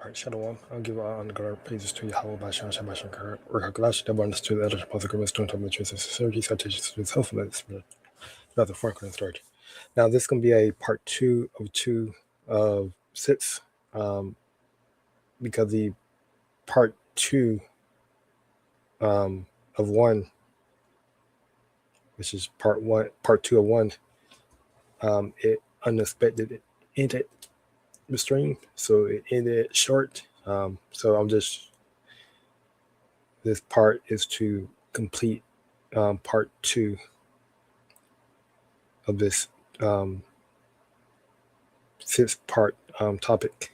All right, Shalom. I'll give honor God praises to Yahweh by Shem Shabbat Shankar, or Hakalash, the abundance to the elders, both the government, stone, top of the truth, and sincerity, citations to his helpfulness, not the foreign start. Now, this is going to be a part two of 6, because the part 2 of 1, which is part 2 of 1, it unexpected ended the stream, so it ended short. So I'm just, this part is to complete part 2 of this 6-part topic.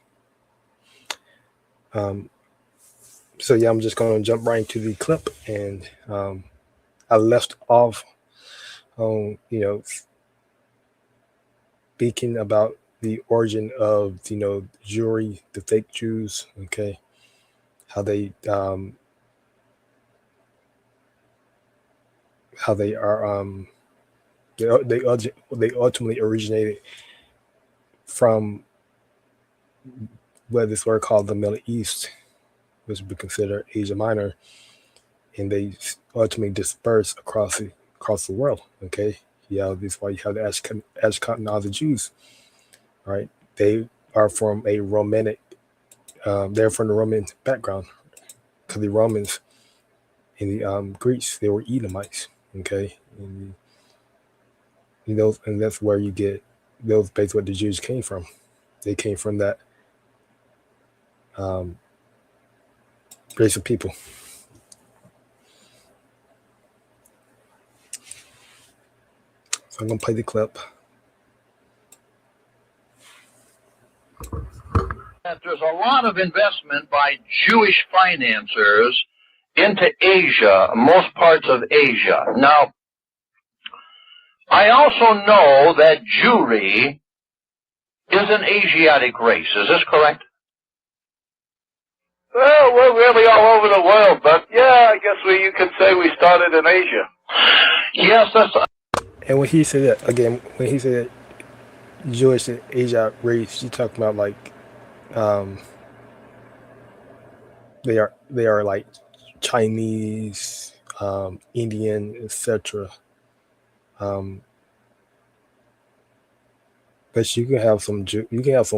So yeah, I'm just going to jump right into the clip, and I left off on speaking about the origin of Jewry, the fake Jews, okay, how they are they ultimately originated from what this word called the Middle East, which would be considered Asia Minor, and they ultimately dispersed across the world. Okay, yeah, this is why you have the Ashkenazi Jews, right? They are from a Romanic, they're from the Roman background, because the Romans in the Greeks, they were Edomites. Okay, and and that's where you get those basically what the Jews came from. They came from that race of people. So I'm gonna play the clip. There's a lot of investment by Jewish financiers into Asia, most parts of Asia. Now, I also know that Jewry is an Asiatic race. Is this correct? Well, we're really all over the world, but yeah, I guess you could say we started in Asia. Yes, that's. And when he said that again, when he said Jewish and Asia race, you talking about like they are like Chinese, Indian, etc. But you can have some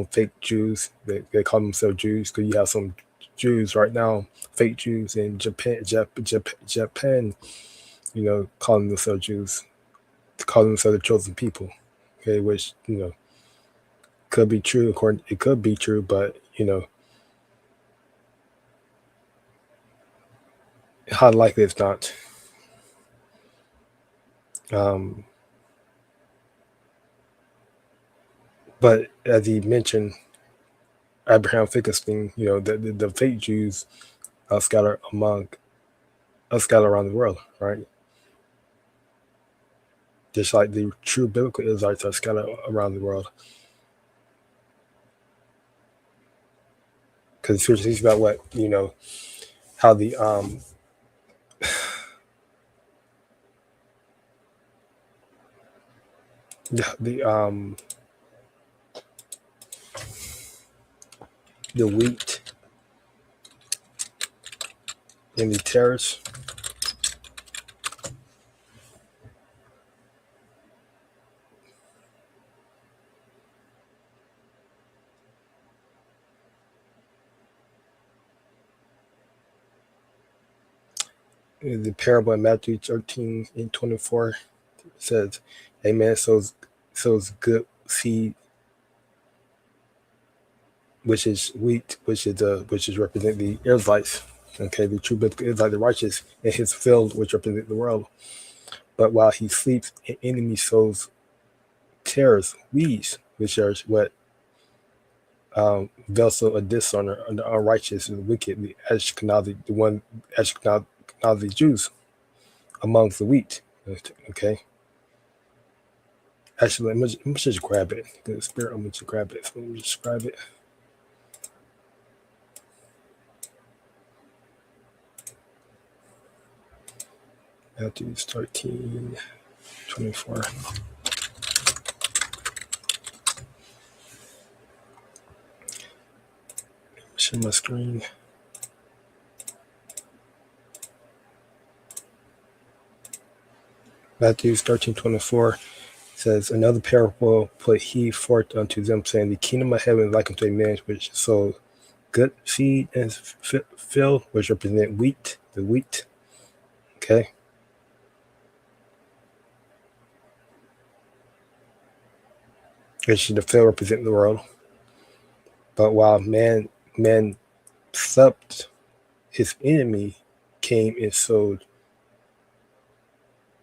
fake Jews. They call themselves Jews, because you have some Jews right now, fake Jews in Japan, calling themselves Jews, calling themselves the chosen people. Okay, which could be true. It could be true, but how likely it's not. But as he mentioned, Abraham Finkelstein, the fake Jews are scattered around the world, right? Just like the true biblical Israelites are scattered around the world. Because the scripture speaks about what, how the the wheat and the tares in the parable in Matthew 13:24 says, "A man sows good seed, which is wheat, which is represent the Israelites, okay, the true biblical Israelite, the righteous, in his field, which represent the world. But while he sleeps, an enemy sows tares, weeds, which are what vessel a dishonor, the unrighteous and the wicked, the Ashkenazi Jews amongst the wheat." Okay. Actually, let me just grab it. The spirit, I'm going to grab it. So let me just grab it. Matthew 13:24. Share my screen. Matthew 13:24 says, Another parable put he forth unto them, saying, The kingdom of heaven is like unto a man which sowed good seed in his field, which represent wheat, the wheat. Okay. Which the field represent the world. But while man supped, his enemy came and sowed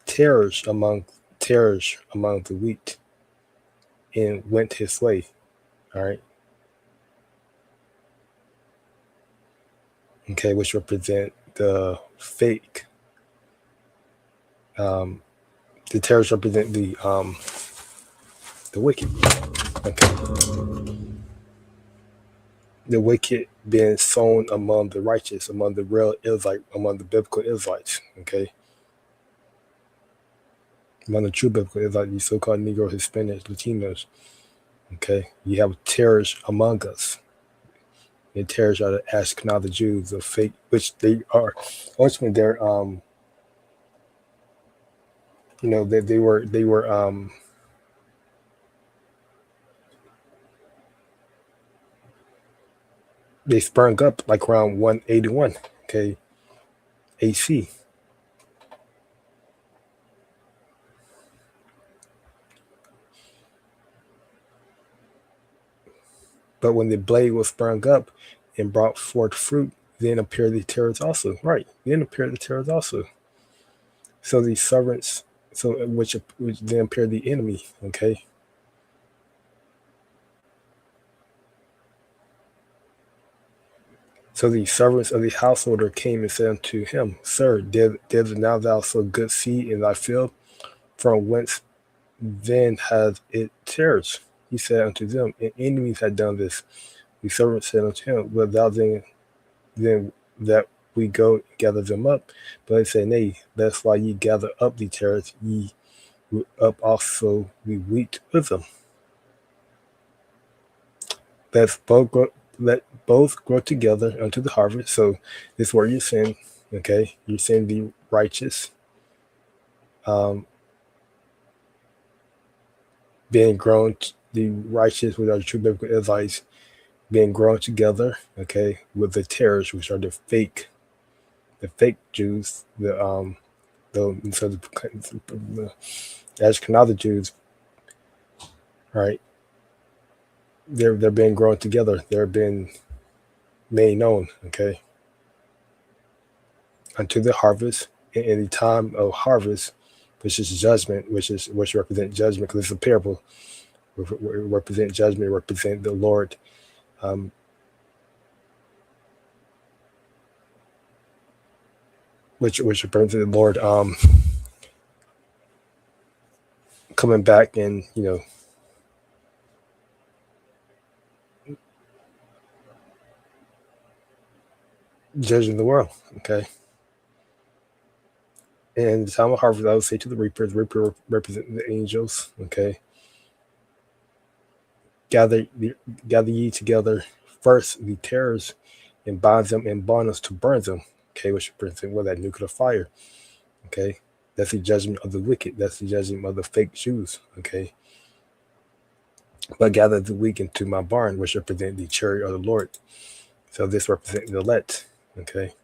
tares among the wheat and went his way. All right. Okay, which represent the fake. The tares represent the wicked. Okay. The wicked being sown among the righteous, among the real Israelites, among the biblical Israelites. Okay. Among the true biblical Israelites, these so-called Negro, Hispanics, Latinos. Okay. You have tares among us. And tares are the Ashkenazi Jews, the fake, which they are. Ultimately, they're they were they sprung up like around 181, okay, AC. But when the blade was sprung up and brought forth fruit, then appeared the tares also. Right. Then appeared the tares also. So the servants, which then appeared the enemy, okay. So the servants of the householder came and said unto him, Sir, did now thou sow good seed in thy field? From whence then has it tares? He said unto them, and enemies had done this. The servant said unto him, Wilt thou then that we go gather them up? But he said, Nay, that's why ye gather up the tares, ye root up also we wheat with them. Let both grow together unto the harvest. So this is where you're saying, okay, you're saying the righteous being grown, the righteous with our true biblical Israelites being grown together, okay, with the tares, which are the fake Jews, the Ashkenazi Jews, right? They're being grown together. They're being made known, okay, unto the harvest. In the time of harvest, which is judgment, which represent judgment, because it's a parable. Represent judgment, represent the Lord. Which represents the Lord coming back and judging the world, okay. And the time of harvest, I would say to the reapers, reaper represent the angels, okay. Gather ye together first the tares and bind them in bondage to burn them, okay, which represents that nuclear fire, okay. That's the judgment of the wicked. That's the judgment of the fake Jews, okay. But gather the weak into my barn, which represent the chariot of the Lord. So this represents the elect, okay.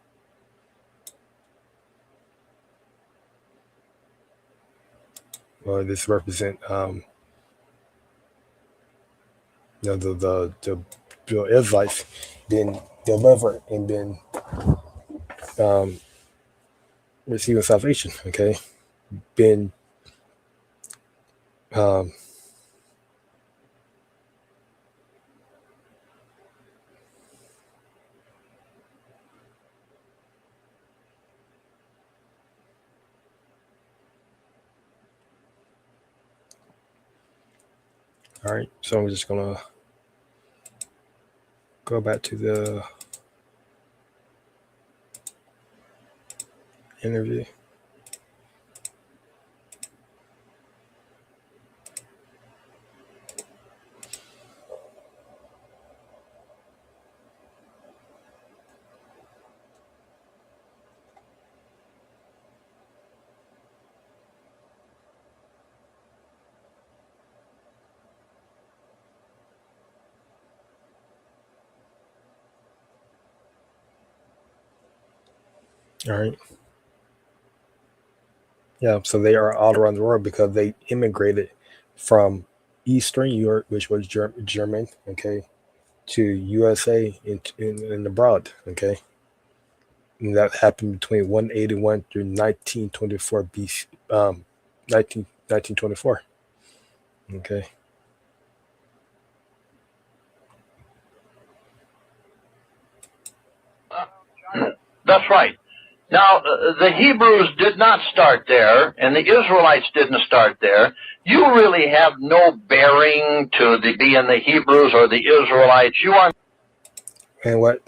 Or this represent the Israelites been delivered and been receiving salvation, okay. Been all right, so I'm just gonna go back to the interview. All right. Yeah. So they are all around the world because they immigrated from Eastern Europe, which was German, okay, to USA in abroad, okay. And that happened between 181 through 1924 BC, 1924, okay. That's right. Now, the Hebrews did not start there, and the Israelites didn't start there. You really have no bearing to being the Hebrews or the Israelites. You are. And what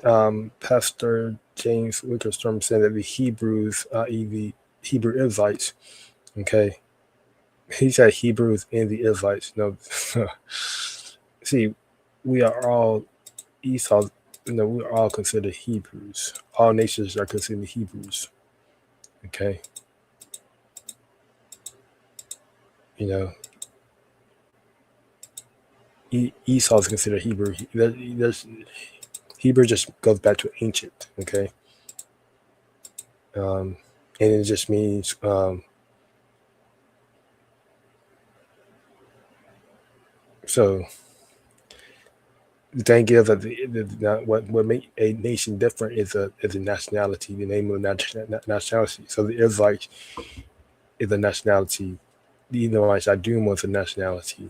Pastor James Wickstrom said that the Hebrews, the Hebrew Israelites, okay, he said Hebrews and the Israelites. No, see, we are all Esau. We are all considered Hebrews. All nations are considered Hebrews. Okay, you know, Esau is considered Hebrew. Hebrew just goes back to ancient. Okay, and it just means so. The thing is that what make a nation different is a nationality, the name of the nationality. So the Israelites is a nationality. The Edomites, Adum was a nationality,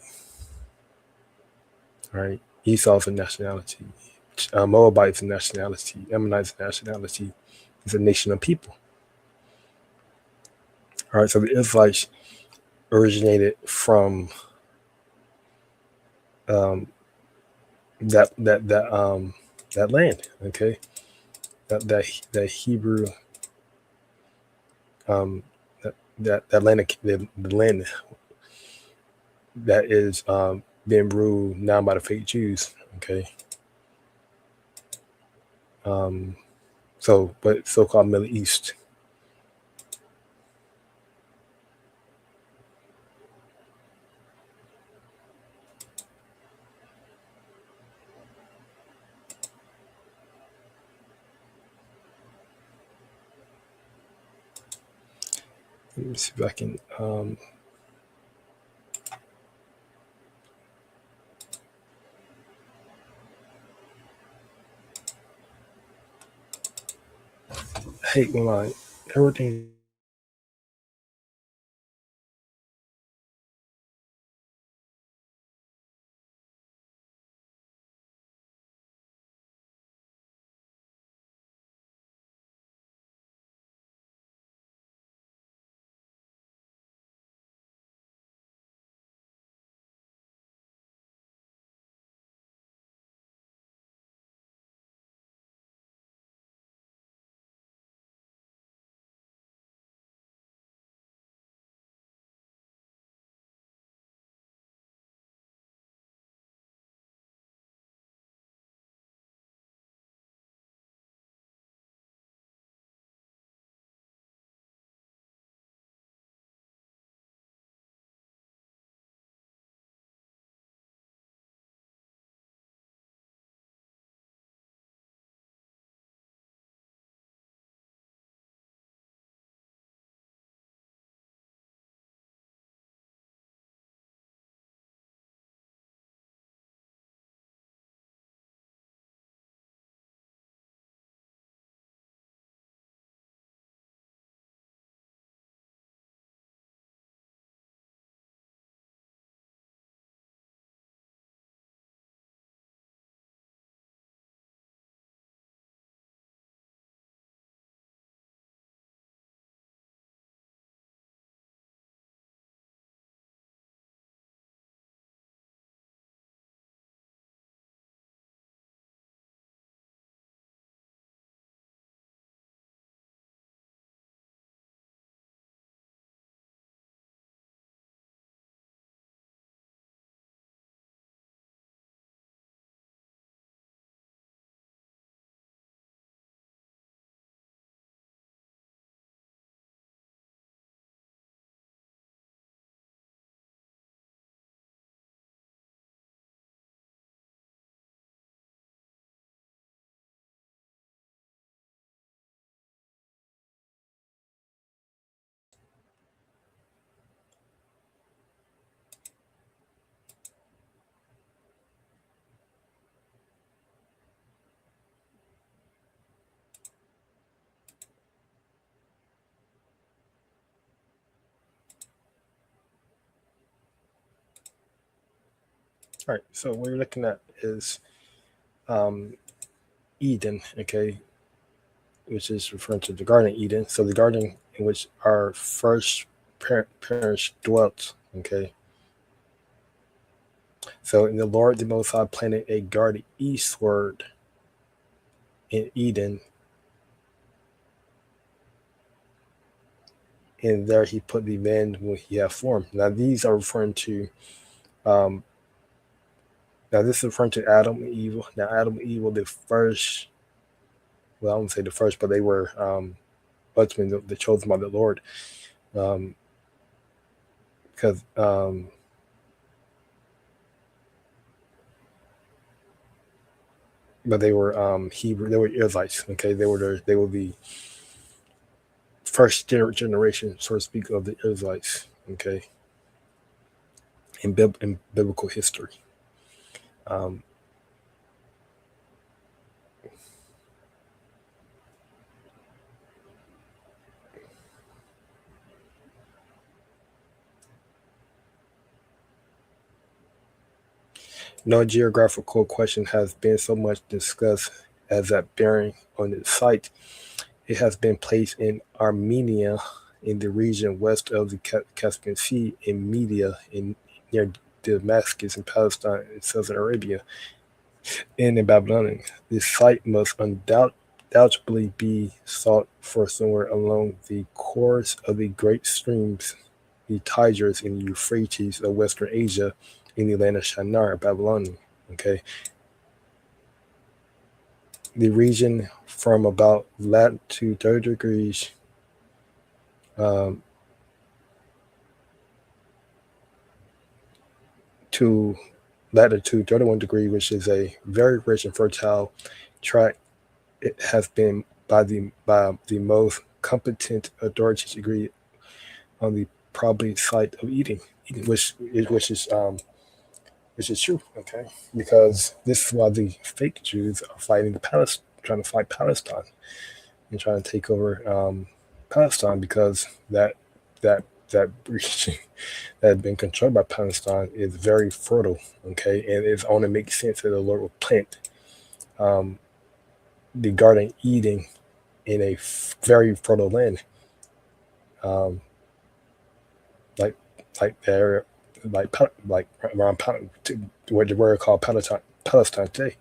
right? Esau is a nationality. Moabite is a nationality. Ammonite is a nationality. It's a nation of people. All right, so the Israelites originated from um, that land. Okay, that Hebrew um, that land, the land that is being ruled now by the fake Jews. Okay, but so-called Middle East. Let me see if I can. Hate when everything All right. So what we're looking at is um, Eden, okay, which is referring to the Garden of Eden. So the garden in which our first parents dwelt, okay. So in the Lord, the Most High planted a garden eastward in Eden, and there he put the man whom he had formed. Now these are referring to, um, now this is referring to Adam and Eve. Now Adam and Eve were the first, well, I wouldn't say the first, but they were ultimately the chosen by the Lord. Because but they were Hebrew, they were Israelites. Okay, they were the first generation, so to speak, of the Israelites. Okay, in biblical history. Um, no geographical question has been so much discussed as that bearing on its site. It has been placed in Armenia, in the region west of the Caspian Sea, in Media, in near Damascus, in Palestine, in Southern Arabia, and in Babylon. This site must undoubtedly be sought for somewhere along the course of the great streams, the Tigris and Euphrates of Western Asia, in the land of Shinar, Babylon. Okay, the region from about latitude 30 degrees to latitude 31 degree, which is a very rich and fertile tract. It has been by the most competent authorities agreed on the probably site of Eden, which is true. Okay, because this is why the fake Jews are fighting trying to fight Palestine and trying to take over Palestine, because that region that had been controlled by Palestine is very fertile. Okay, and it only makes sense that the Lord will plant the Garden of Eden in a very fertile land, like the area, like around what the word called Palestine today.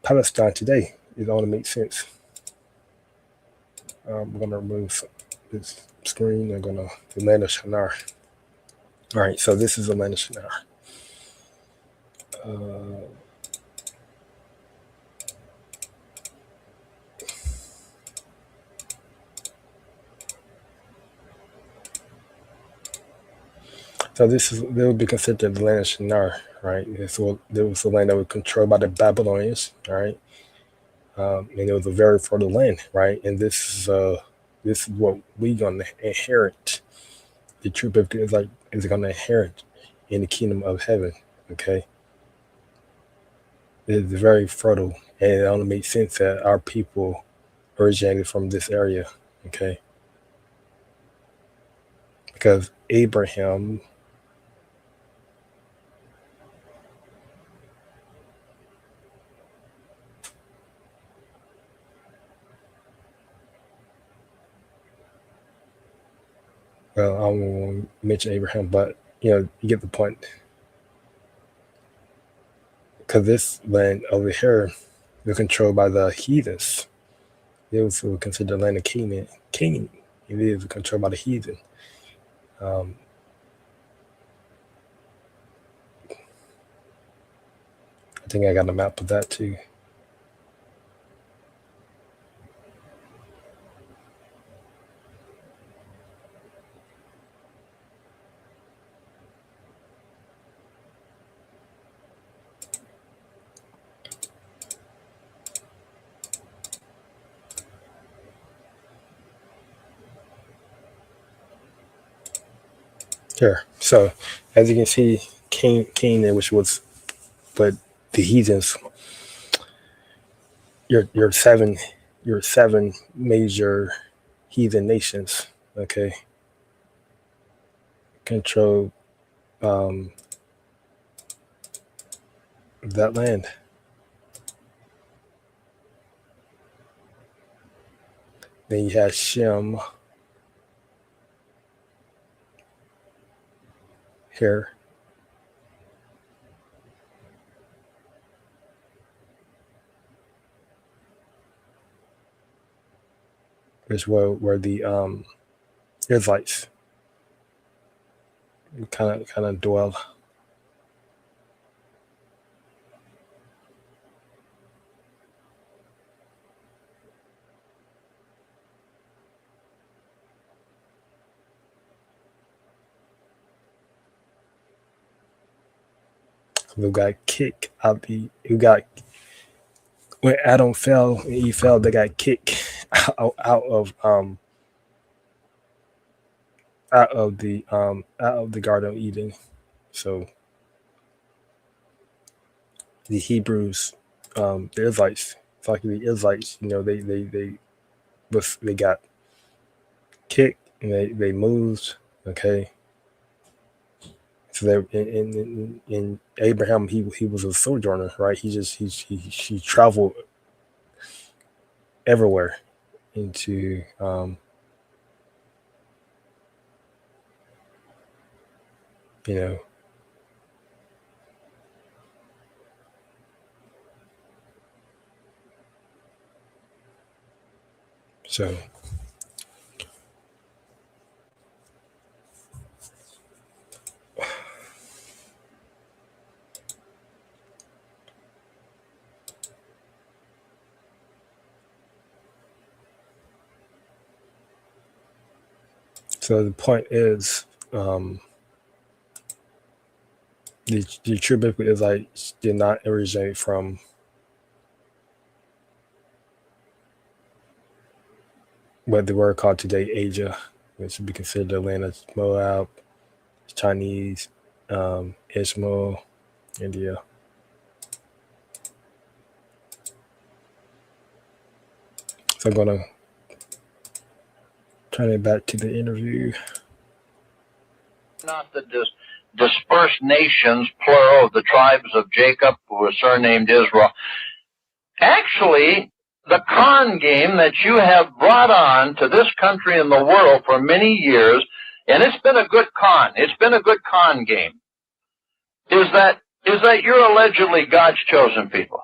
Palestine today, it only makes sense. I'm gonna remove this screen. I'm gonna the land of Shinar. All right, so this is the land of Shinar. So they would be considered the land of Shinar, right? There was a land that was controlled by the Babylonians, right? And it was a very fertile land, right? And this is what we're gonna inherit. The true biblical Israelite is gonna inherit in the kingdom of heaven. Okay, it is very fertile, and it only makes sense that our people originated from this area. Okay, because Abraham. Well, I won't mention Abraham, but you get the point. Because this land over here was controlled by the heathens. It was considered the land of Canaan. It is controlled by the heathen. I think I got a map of that too. Here. So, as you can see, Canaan, which was, but the heathens, your seven major heathen nations, okay, control of that land. Then you have Shem here. Is where the Israelites kind of dwell. Who got kicked out who got when Adam fell and Eve fell, they got kicked out of the Garden of Eden. So the Hebrews, the Israelites, it's like the Israelites, they got kicked and they moved. Okay, so in Abraham, he was a sojourner, right? He traveled everywhere into you know so the point is the true biblical Israelites did not originate from what the word called today Asia, which would be considered the land of Moab, Chinese, Ishmael, India. So I'm gonna turn it back to the interview. Not the dispersed nations, plural, of the tribes of Jacob, who were surnamed Israel. Actually, the con game that you have brought on to this country and the world for many years, and it's been a good con. It's been a good con game. Is that you're allegedly God's chosen people.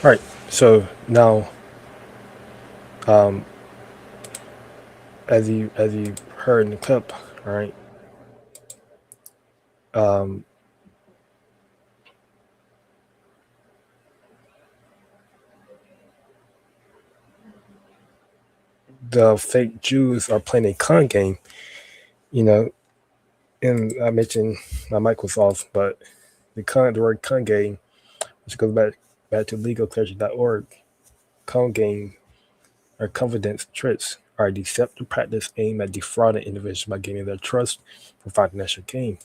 All right. So now, um, as you heard in the clip, all right, um, the fake Jews are playing a con game. You know, and I mentioned my mic was off, but the word con game, which goes back to legalclergy.org, con game or confidence tricks are a deceptive practice aimed at defrauding individuals by gaining their trust for financial gain.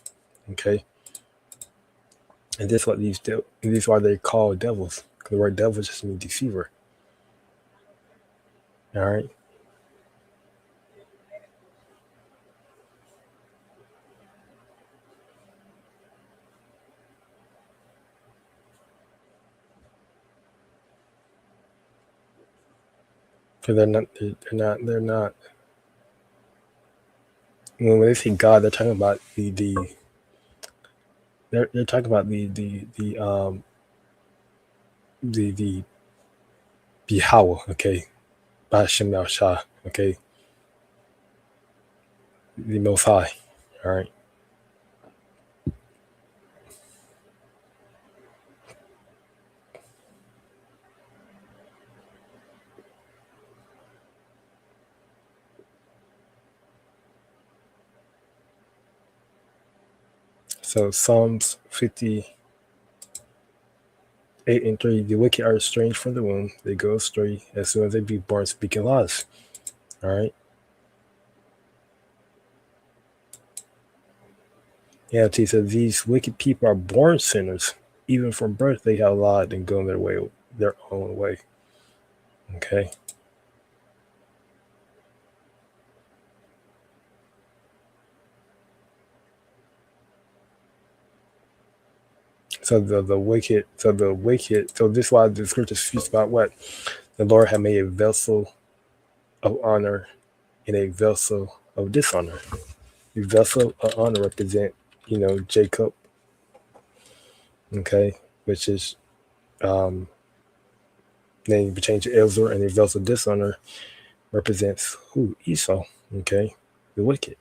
Okay, and this is what these are they call devils. The word devil just means deceiver. All right, because they're not. When they say God, they're talking about they're talking about the Yahweh. Okay, Bashem Shah. Okay, the Most High. All right. So Psalms 58:3, the wicked are estranged from the womb. They go astray as soon as they be born, speaking lies. All right. Yeah, he says these wicked people are born sinners. Even from birth, they have lied and gone their own way. Okay. So this is why the scripture speaks about what the Lord had made a vessel of honor and a vessel of dishonor. The vessel of honor represent, Jacob, okay, which is then you change to Israel, and the vessel of dishonor represents who? Esau, okay, the wicked.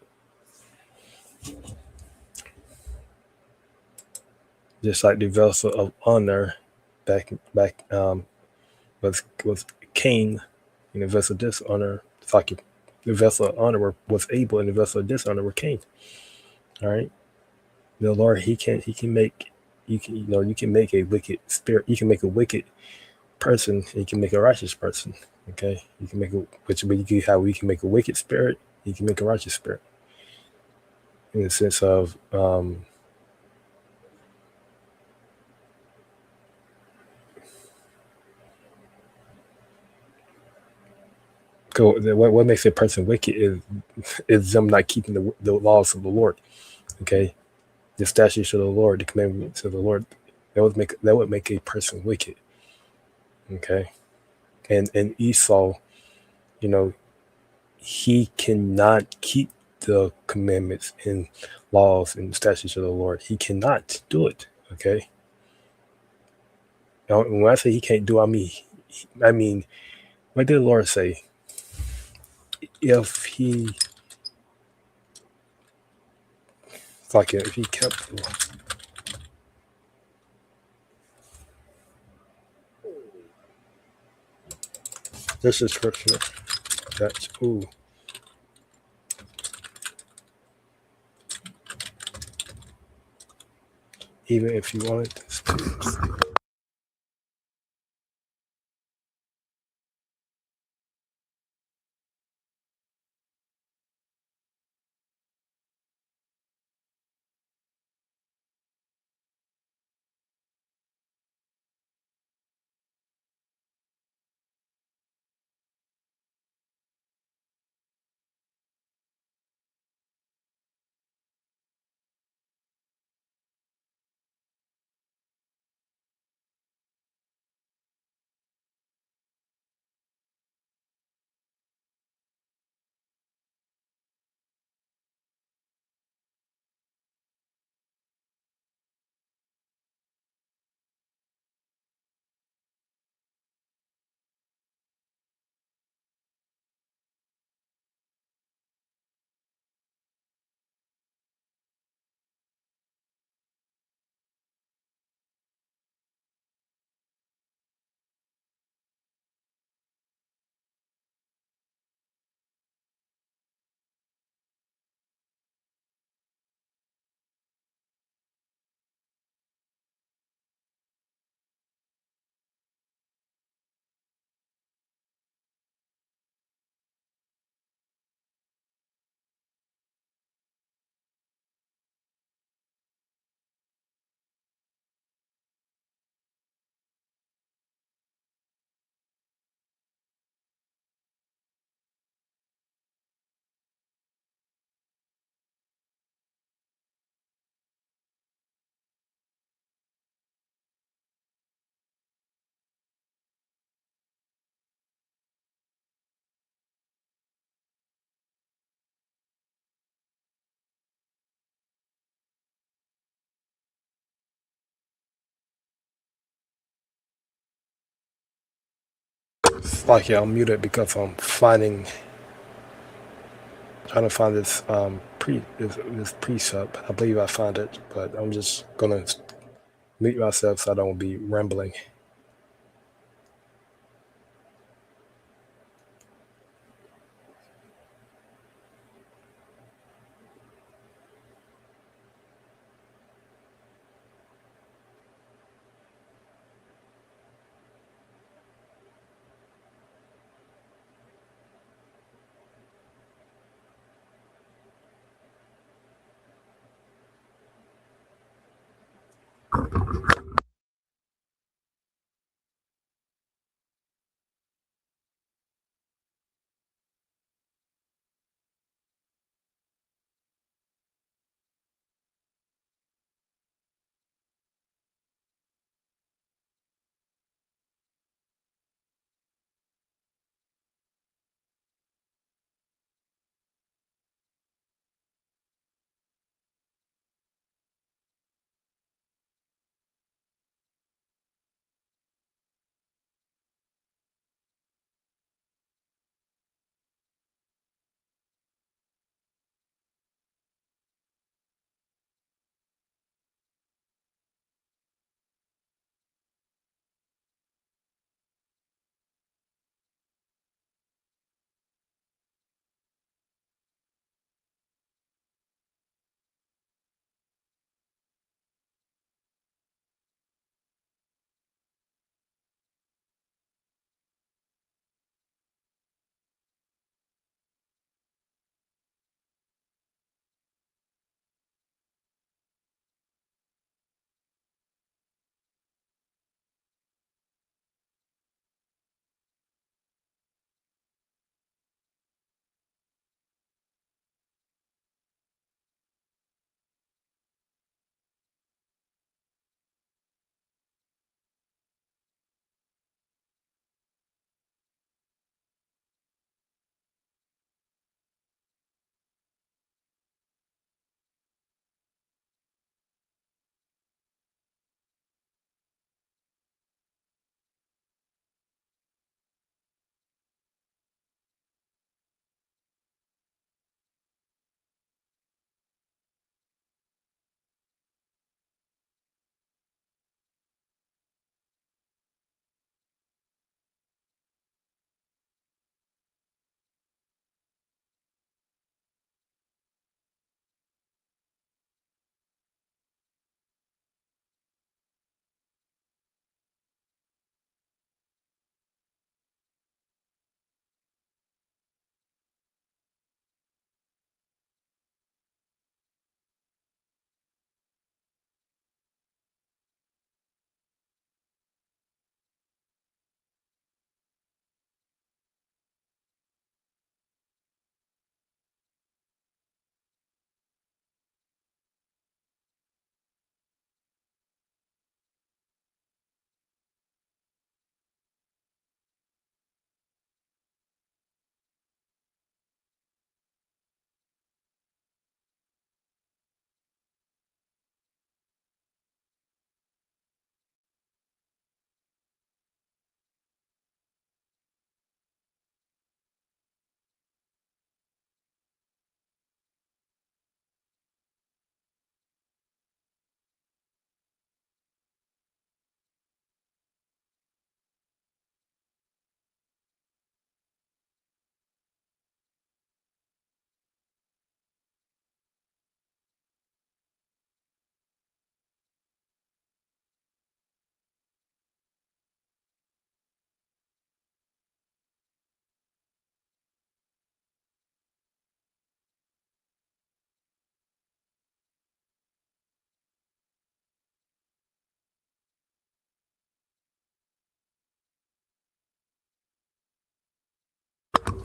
Just like the vessel of honor back was Cain, and the vessel of dishonor. It's like the vessel of honor was Abel, and the vessel of dishonor were Cain. All right, the Lord he can make you can make a wicked spirit, you can make a wicked person, you can make a righteous person. Okay, you can make how we can make a wicked spirit, you can make a righteous spirit in the sense of what makes a person wicked is them not keeping the laws of the Lord. Okay, the statutes of the Lord, the commandments of the Lord, that would make a person wicked. Okay, and Esau, you know, he cannot keep the commandments and laws and statutes of the Lord. He cannot do it. Okay, now, when I say he can't do, I mean, what did the Lord say? If he, if he kept, this is scripture. That's even if you wanted to. It's like I'm muted because I'm trying to find this precept. I believe I found it, but I'm just gonna mute myself so I don't be rambling.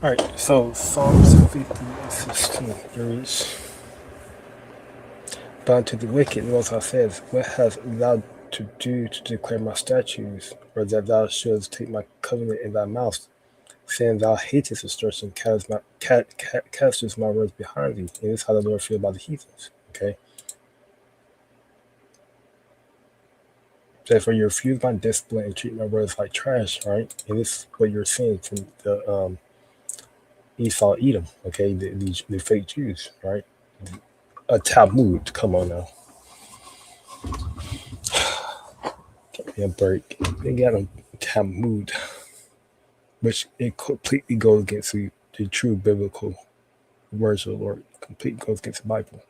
All right, so Psalms 50:16 reads, "But unto the wicked, the Most High says, What hast thou to do to declare my statutes, or that thou shouldst take my covenant in thy mouth, saying thou hatest destruction, castest my words behind thee." And this is how the Lord feels about the heathens. Okay, Therefore, you refuse my discipline and treat my brothers like trash, right? And this is what you're seeing from the Esau, Edom, okay, the fake Jews, right? A Talmud, come on now, give me a break. They got a Talmud, which it completely goes against the true biblical words of the Lord. Completely goes against the Bible.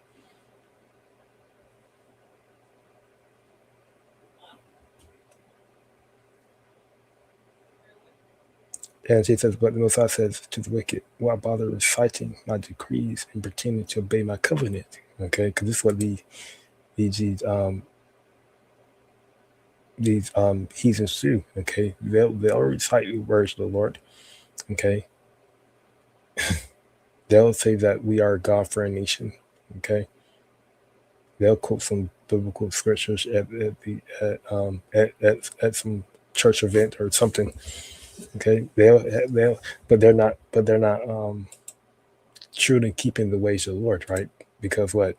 And she says, but the Messiah says to the wicked, why bother reciting my decrees and pretending to obey my covenant? Okay, because this is what these heathens do. Okay, they'll recite the words of the Lord. Okay, they'll say that we are God for a nation. Okay, they'll quote some biblical scriptures at some church event or something. Okay, but they're not true to keeping the ways of the Lord, right? Because what,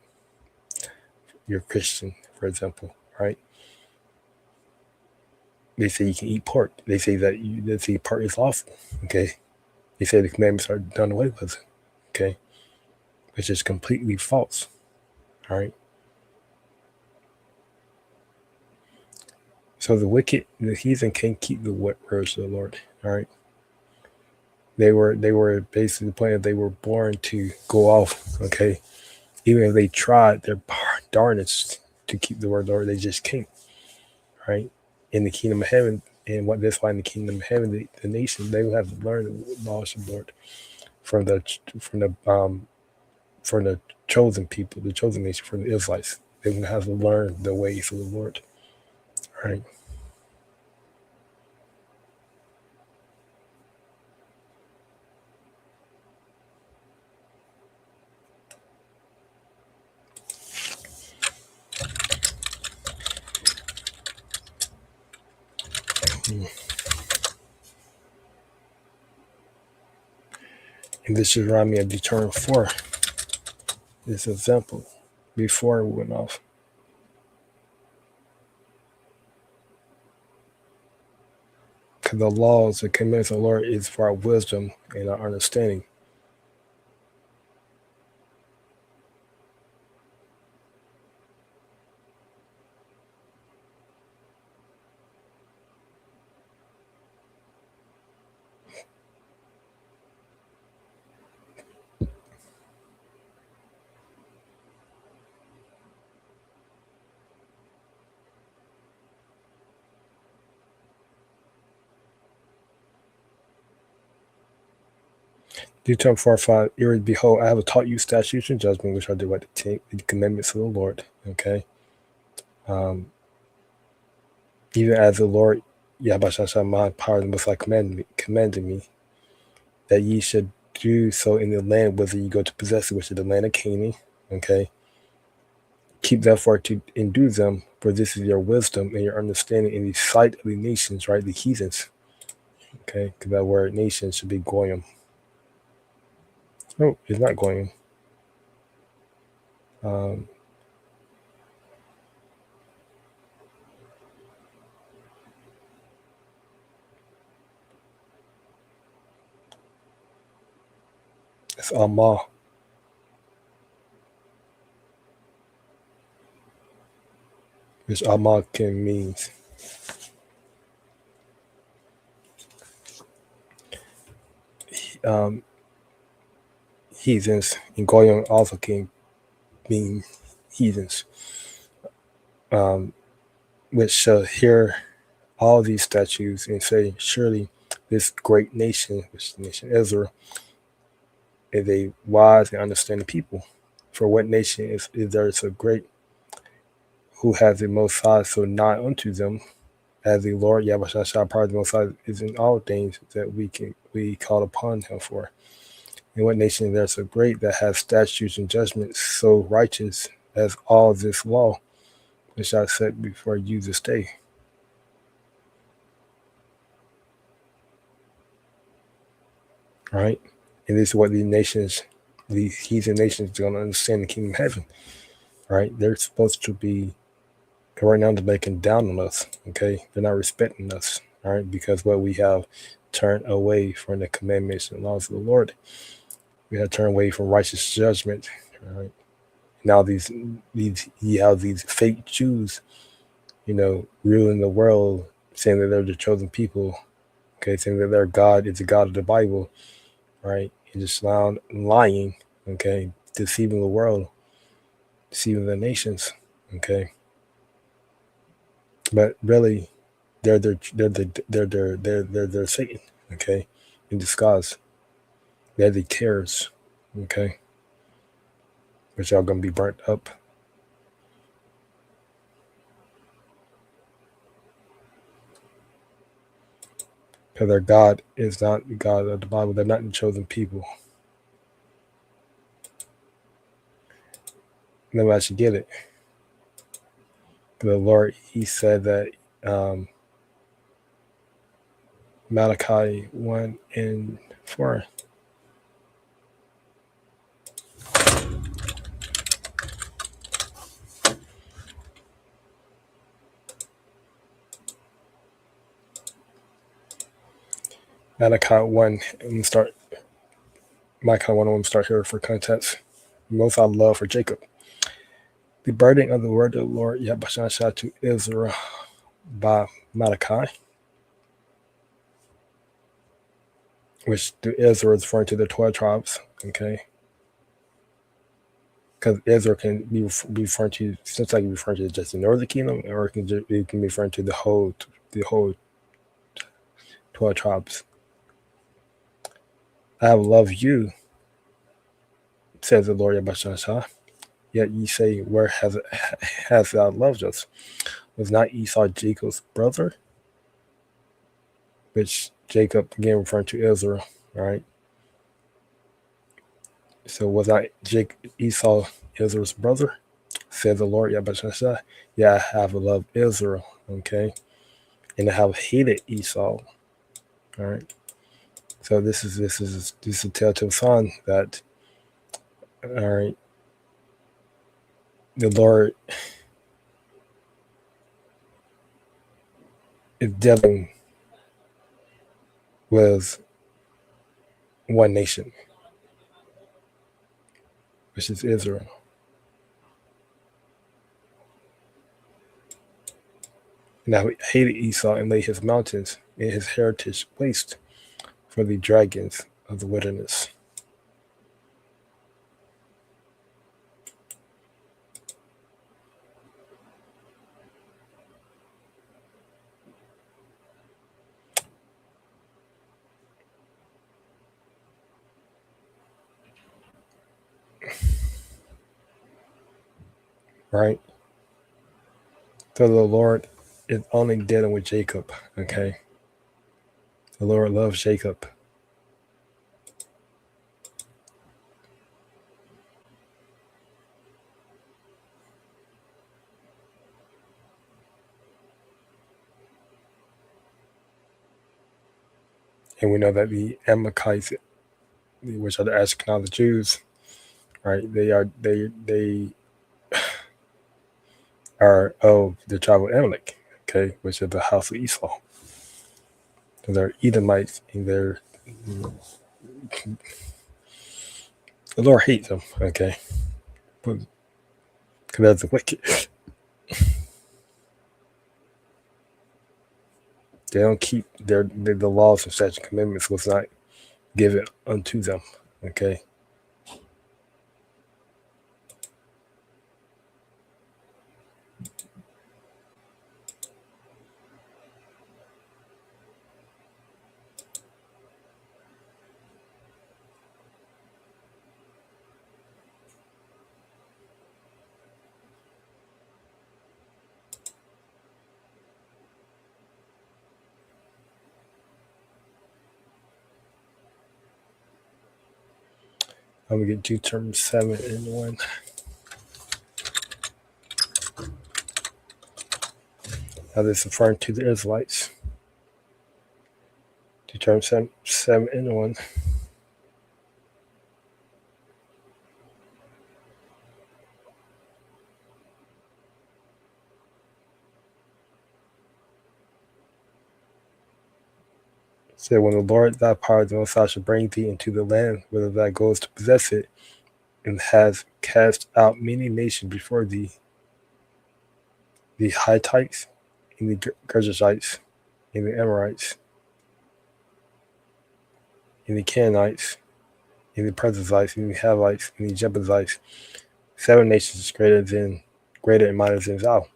you're Christian, for example, right? They say you can eat pork. They say that pork is lawful. Okay, they say the commandments are done away with. Okay, which is completely false. All right. So the heathen can't keep the words of the Lord. All right. They were basically the point that they were born to go off. Okay, even if they tried their darnest to keep the word of the Lord, they just can't. Right. In the kingdom of heaven, and that's why in the kingdom of heaven, the nation, they will have to learn the laws of the Lord from the chosen people, the chosen nation, from the Israelites. They will have to learn the ways of the Lord. Right. And this should remind me of Deuteronomy 4. This example before we went off. Because the laws, the commandments of the Lord is for our wisdom and our understanding. Deuteronomy 4:5, behold, I have taught you statutes and judgment, which are the commandments of the Lord. Okay. Even as the Lord, Yahweh my power, the Most High commanded me, that ye should do so in the land whither ye go to possess it, which is the land of Canaan. Okay. Keep therefore and do them, for this is your wisdom and your understanding in the sight of the nations, right? The heathens. Okay, because that word nation should be goyim. No, it's not goyim. It's Amah. Which Amah can means heathens, and goyim also can mean heathens, which shall hear all these statutes and say, surely this great nation, which is the nation Israel, is a wise and understanding people. For what nation is there so great, who has the Most High so nigh unto them, as the Lord Yahweh Shah, power of the Most High, is in all things that we call upon him for. And what nation is there so great that has statutes and judgments so righteous as all this law, which I set before you this day? Right? And this is what the heathen nations, are going to understand the kingdom of heaven. Right? They're supposed to be And right now they're making down on us. Okay, they're not respecting us. All right, because what we have turned away from the commandments and laws of the Lord. We have turned away from righteous judgment. All right. Now you have these fake Jews, ruling the world, saying that they're the chosen people. Okay, saying that their God is the God of the Bible, right? And just lying, okay, deceiving the world, deceiving the nations, okay. But really, they're Satan, okay, in disguise. They're the terrors, okay, which are gonna be burnt up. Because their God is not the God of the Bible. They're not the chosen people. Let me actually get it. The Lord, He said that Malachi 1:4. Malachi 1, and start Malachi 1, I'm going to start here for context. Most I love for Jacob. The burden of the word of the Lord Yahweh to Israel by Malachi, which to Israel is referring to the 12 tribes, okay? Because Israel can be referring to, since I can refer to just the northern kingdom, or it can be referring to the whole 12 tribes. I have loved you, says the Lord Yahweh. Yet ye say, where has thou loved us? Was not Esau Jacob's brother? Which Jacob, again, referring to Israel, right? So was not Esau Israel's brother? Said the Lord Yahweh. Yeah, I have loved Israel, okay? And I have hated Esau. All right. So this is a telltale sign that, all right, the Lord is dealing with one nation, which is Israel. Now he hated Esau and laid his mountains and his heritage waste for the dragons of the wilderness. Right? So the Lord is only dealing with Jacob, okay? The Lord loves Jacob. And we know that the Amalekites, which are the Ashkenaz Jews, right? They are of the tribe of Amalek, okay, which is the house of Esau. So they're Edomites, and the Lord hates them, okay, because they're the wicked. They don't keep the laws and statute commandments was not given unto them, okay. I'm gonna get Deuteronomy 7:1. Now this is referring to the Israelites. Deuteronomy 7:1. Said, when the Lord thy power, the Most High, shall bring thee into the land, whither thou goest to possess it, and has cast out many nations before thee, the Hittites, and the Girgashites, and the Amorites, and the Canaanites, and the Perizzites, and the Havites, and the Jebusites, 7 nations greater and mightier than thou.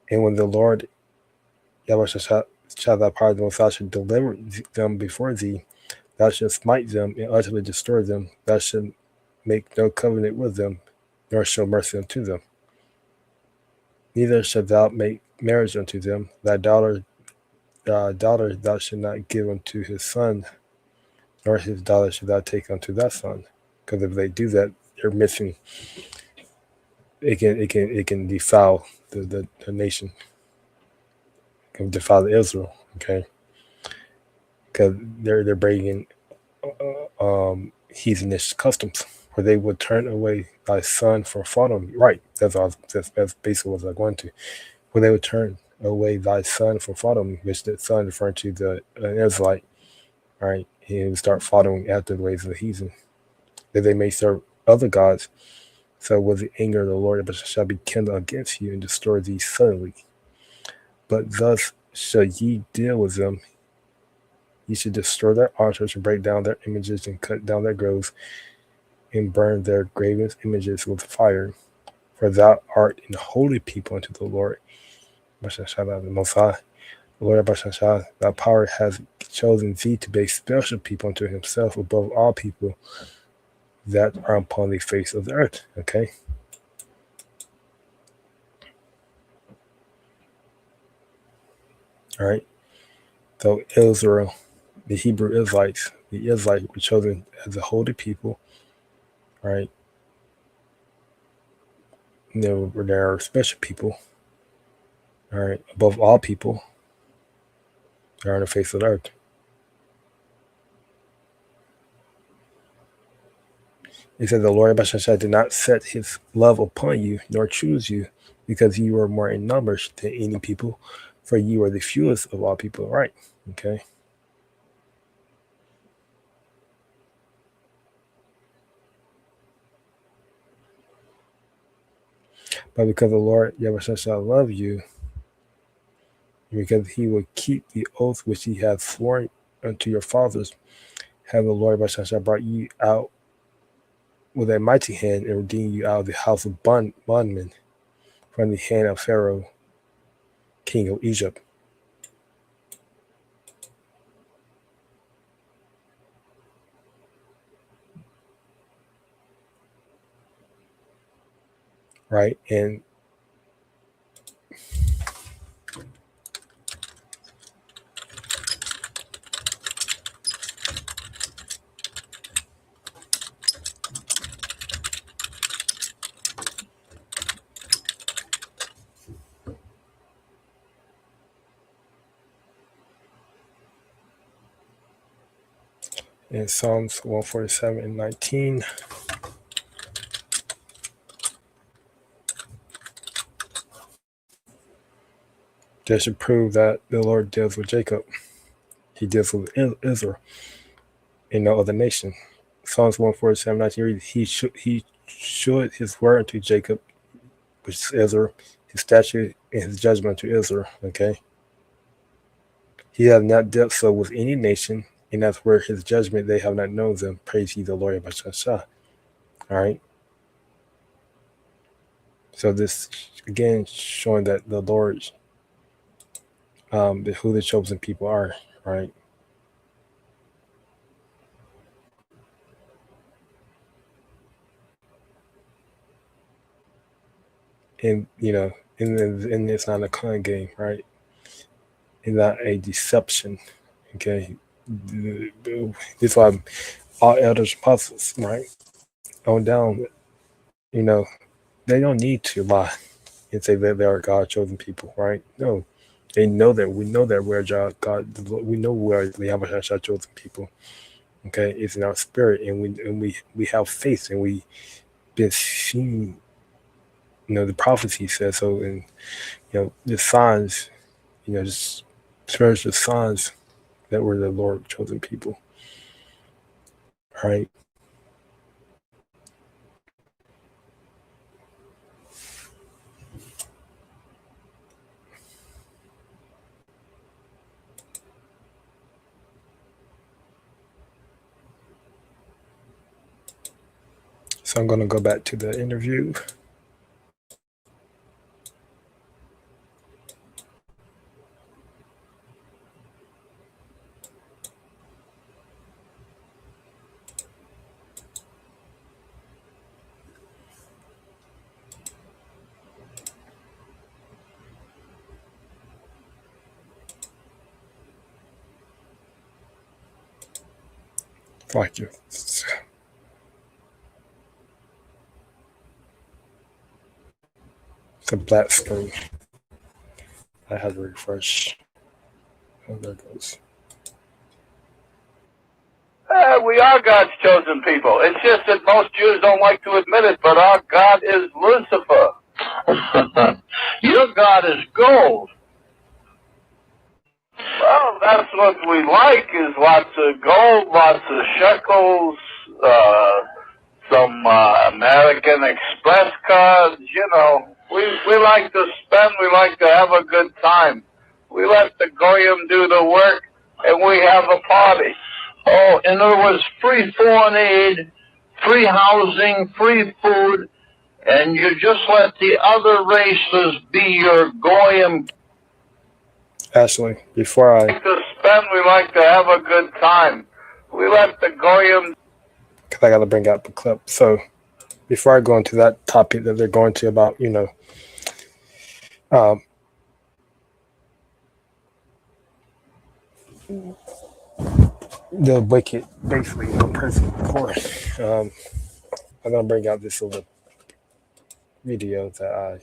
And when the Lord Yahweh shall thy power, the Most High, shall deliver them before thee, thou shalt smite them and utterly destroy them. Thou shalt make no covenant with them, nor show mercy unto them. Neither shalt thou make marriage unto them. Thy daughter thou shalt not give unto his son, nor his daughter shalt thou take unto thy son. Because if they do that, they're missing. It can defile the nation. It can defile Israel. Okay, because they're bringing heathenish customs, where they would turn away thy son from following. Right, that's basically what they're going to. Where they would turn away thy son from following, which the son referring to the Israelite. Right, he would start following after the ways of the heathen, that they may serve other gods. So will the anger of the Lord shall be kindled against you and destroy thee suddenly. But thus shall ye deal with them. Ye should destroy their altars and break down their images and cut down their groves and burn their graven images with fire. For thou art an holy people unto the Lord, the Most High. The Lord thy power has chosen thee to be a special people unto himself above all people that are upon the face of the earth. Okay. All right. So Israel, the Hebrew Israelites, were chosen as a holy people. All right. They're special people. All right. Above all people that are on the face of the earth. He said, the Lord did not set his love upon you, nor choose you, because you were more in numbers than any people, for you are the fewest of all people. Right. Okay. But because the Lord Yahweh shall love you, because he will keep the oath which he hath sworn unto your fathers, have the Lord shall brought you out with a mighty hand and redeem you out of the house of bondmen from the hand of Pharaoh, king of Egypt. Right? And in Psalms 147 and 19, that should prove that the Lord deals with Jacob. He deals with Israel and no other nation. Psalms 147, 19 reads, he showed his word unto Jacob, which is Israel, his statute and his judgment to Israel. Okay. He hath not dealt so with any nation, and that's where his judgment they have not known them. Praise ye the Lord. All right. So this again showing that the Lord, who the chosen people are, right? And and it's not a con game, right? It's not a deception. Okay. This is why all elders, apostles, right, on down, they don't need to lie and say that they are God chosen people, right? No, they know that we know that we're God. We know we're the Yahweh chosen people. Okay, it's in our spirit, and we have faith, and we been seeing. The prophecy says so, and the signs, just spiritual signs that were the Lord chosen people. Right? So I'm going to go back to the interview. Like it's a black screen. I have to refresh. Oh, there it goes. We are God's chosen people. It's just that most Jews don't like to admit it, but our God is Lucifer. Your God is gold. Well, that's what we like, is lots of gold, lots of shekels, some American Express cards, you know. We like to spend, we like to have a good time. We let the Goyim do the work, and we have a party. Oh, in other words, free foreign aid, free housing, free food, and you just let the other races be your goyim. Actually, before We like to spend, we like to have a good time. We let the Goyim... because I got to bring out the clip. So before I go into that topic that they're going to about, the wicked, basically, person before, I'm going to bring out this little video that I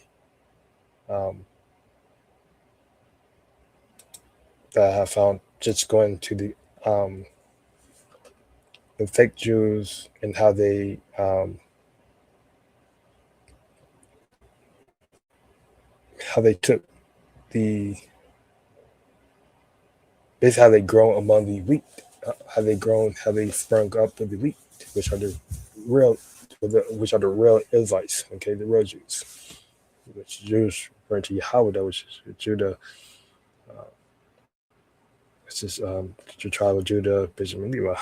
have found just going to the fake Jews and how they took the basically how they grow among the wheat, how they sprung up with the wheat, which are the real, which are the real Israelites, okay, the real Jews, which Jews referring to Yahweh, which is Judah, it's just the tribe of Judah, Benjamin, Levi.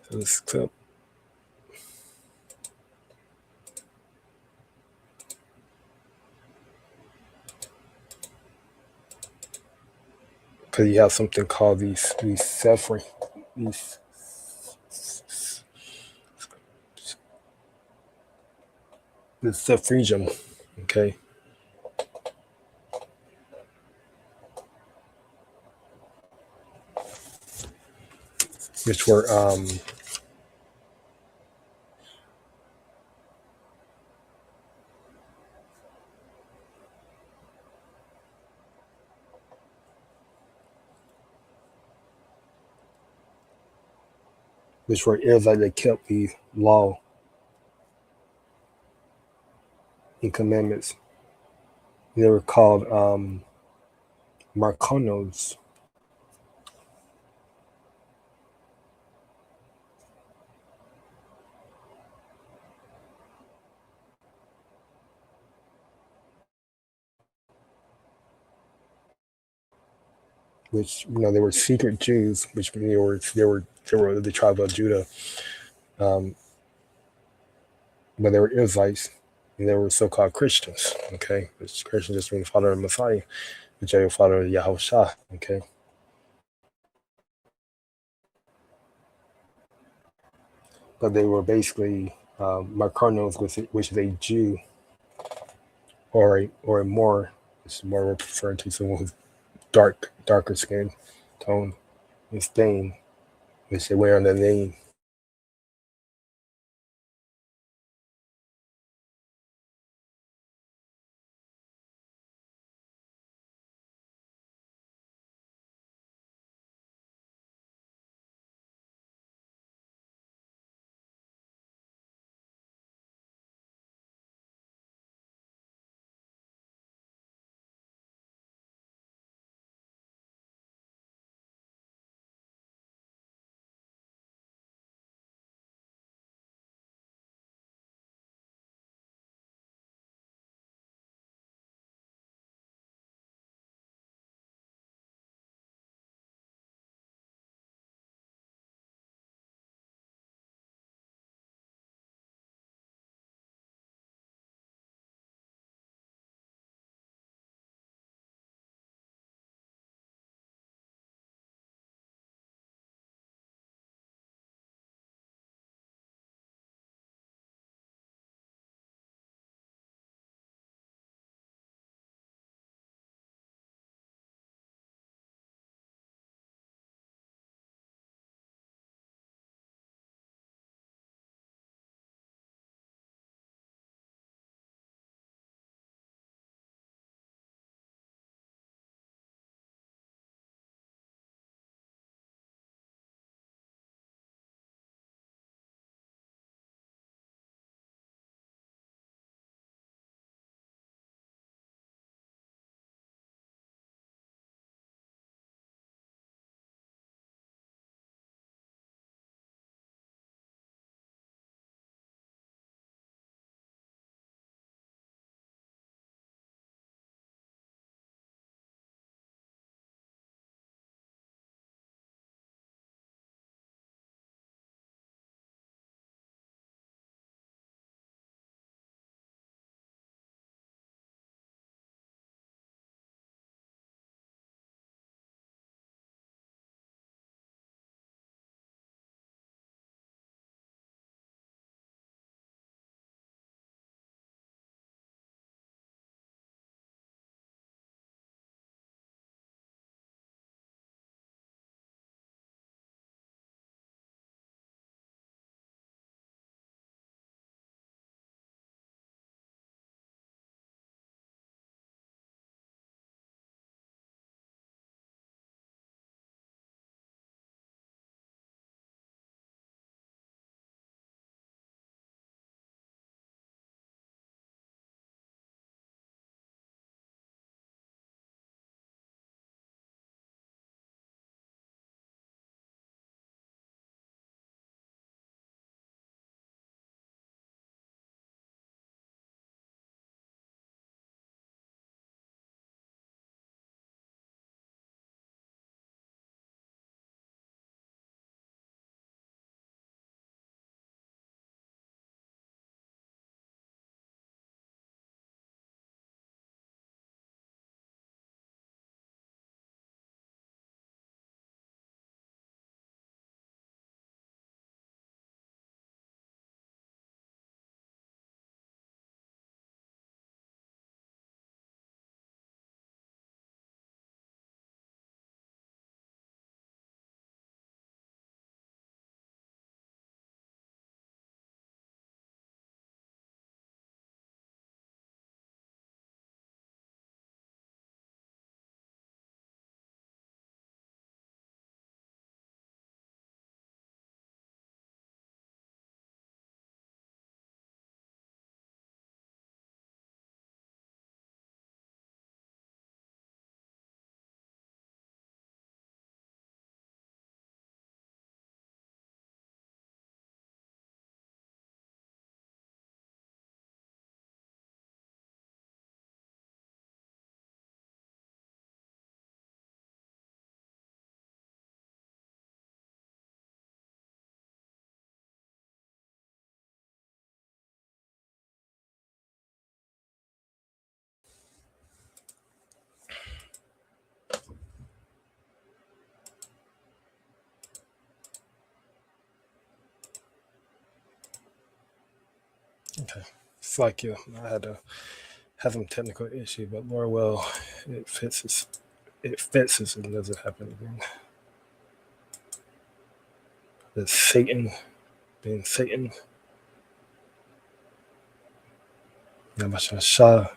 So this clip. Because you have something called these Sephri, these the Sephirim, okay, which were Israelites that kept the law and commandments. They were called Marconos, which they were secret Jews, which they were the tribe of Judah, um, but they were Israelites, and they were so-called Christians. Okay, which Christians just mean follower of Messiah, which are follower of Yahushua. Okay, but they were basically Marconos, which is a Jew or a more. It's more referring to someone who's darker skin tone in Spain, which they wear on their name. Okay. It's like I had to have some technical issue, but Lord will, it fixes. It fixes and doesn't happen again. The Satan being Satan. Shah.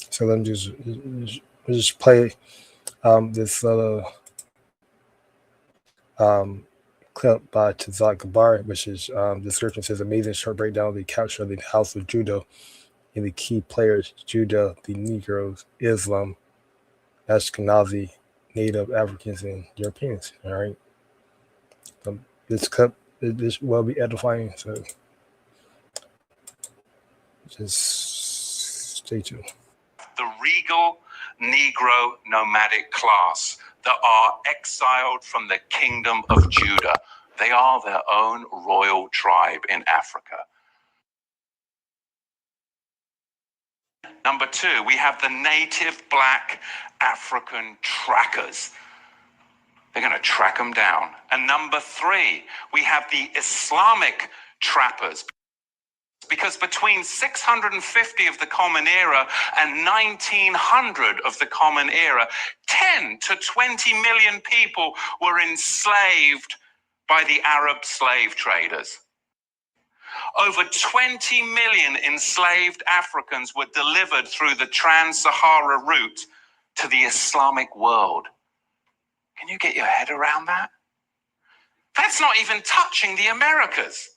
So let me just play this little clip by Tazak Gabar, which is the description says amazing short breakdown of the capture of the House of Judah and the key players: Judah, the Negroes, Islam, Ashkenazi, Native Africans, and Europeans. All right. This clip this will be edifying, so just stay tuned. The regal Negro nomadic class that are exiled from the kingdom of Judah. They are their own royal tribe in Africa. Number two, we have the native black African trackers. They're going to track them down. And number three, we have the Islamic trappers. Because between 650 of the Common Era and 1900 of the Common Era, 10 to 20 million people were enslaved by the Arab slave traders. Over 20 million enslaved Africans were delivered through the Trans-Sahara route to the Islamic world. Can you get your head around that? That's not even touching the Americas.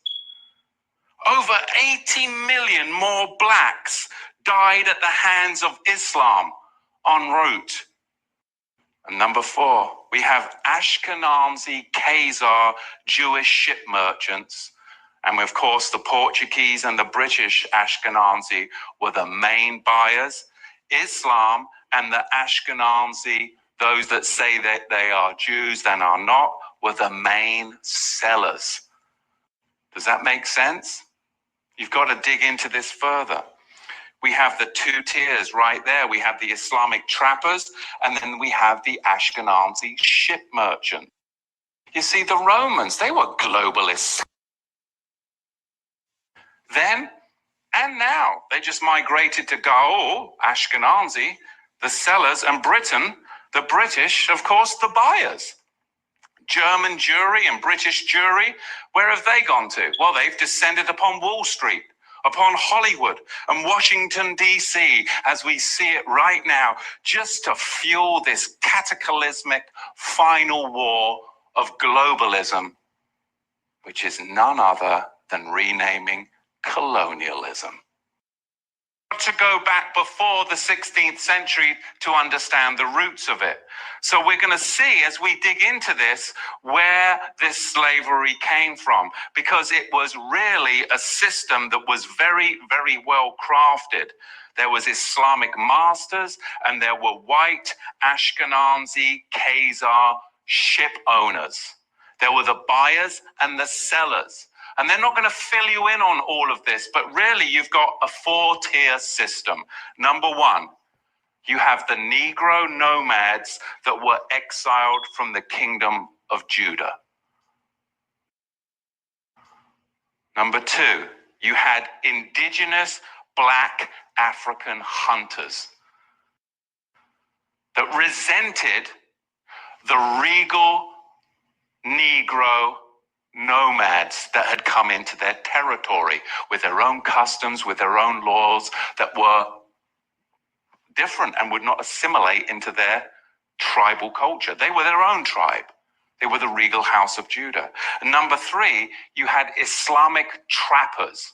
Over 80 million more blacks died at the hands of Islam en route. And number four, we have Ashkenazi Khazar Jewish ship merchants. And of course, the Portuguese and the British Ashkenazi were the main buyers. Islam and the Ashkenazi, those that say that they are Jews and are not, were the main sellers. Does that make sense? You've got to dig into this further. We have the two tiers right there. We have the Islamic trappers, and then we have the Ashkenazi ship merchant. You see, the Romans, they were globalists. Then and now, they just migrated to Gaul, Ashkenazi, the sellers, and Britain, the British, of course, the buyers. German Jewry and British Jewry, where have they gone to? Well, they've descended upon Wall Street, upon Hollywood and Washington, D.C., as we see it right now, just to fuel this cataclysmic final war of globalism, which is none other than renaming colonialism. To go back before the 16th century to understand the roots of it. So we're going to see as we dig into this where this slavery came from, because it was really a system that was very, very well crafted. There was Islamic masters and there were white Ashkenazi Khazar ship owners. There were the buyers and the sellers. And they're not going to fill you in on all of this, but really you've got a four-tier system. Number one, you have the Negro nomads that were exiled from the kingdom of Judah. Number two, you had indigenous black African hunters that resented the regal Negro nomads that had come into their territory with their own customs, with their own laws that were different and would not assimilate into their tribal culture. They were their own tribe. They were the regal house of Judah. And number three, you had Islamic trappers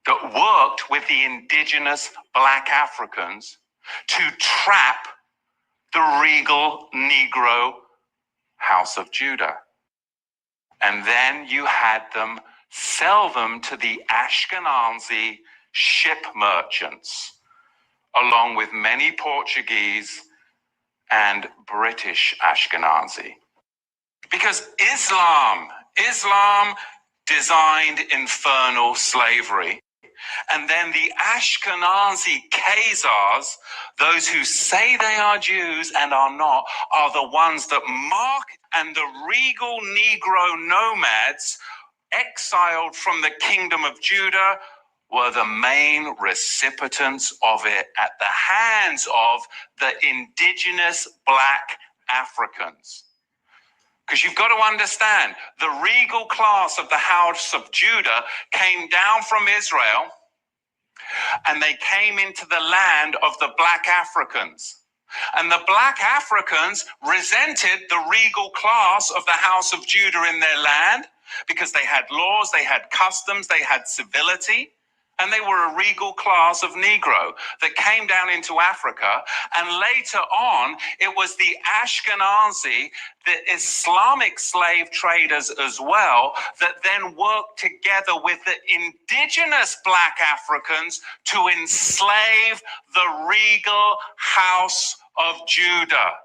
that worked with the indigenous black Africans to trap the regal Negro house of Judah. And then you had them sell them to the Ashkenazi ship merchants, along with many Portuguese and British Ashkenazi. Because Islam designed infernal slavery. And then the Ashkenazi Khazars, those who say they are Jews and are not, are the ones that mark, and the regal Negro nomads exiled from the kingdom of Judah were the main recipients of it at the hands of the indigenous black Africans. Because you've got to understand, the regal class of the house of Judah came down from Israel, and they came into the land of the black Africans. And the black Africans resented the regal class of the house of Judah in their land, because they had laws, they had customs, they had civility. And they were a regal class of Negro that came down into Africa. And later on, it was the Ashkenazi, the Islamic slave traders as well, that then worked together with the indigenous black Africans to enslave the regal house of Judah.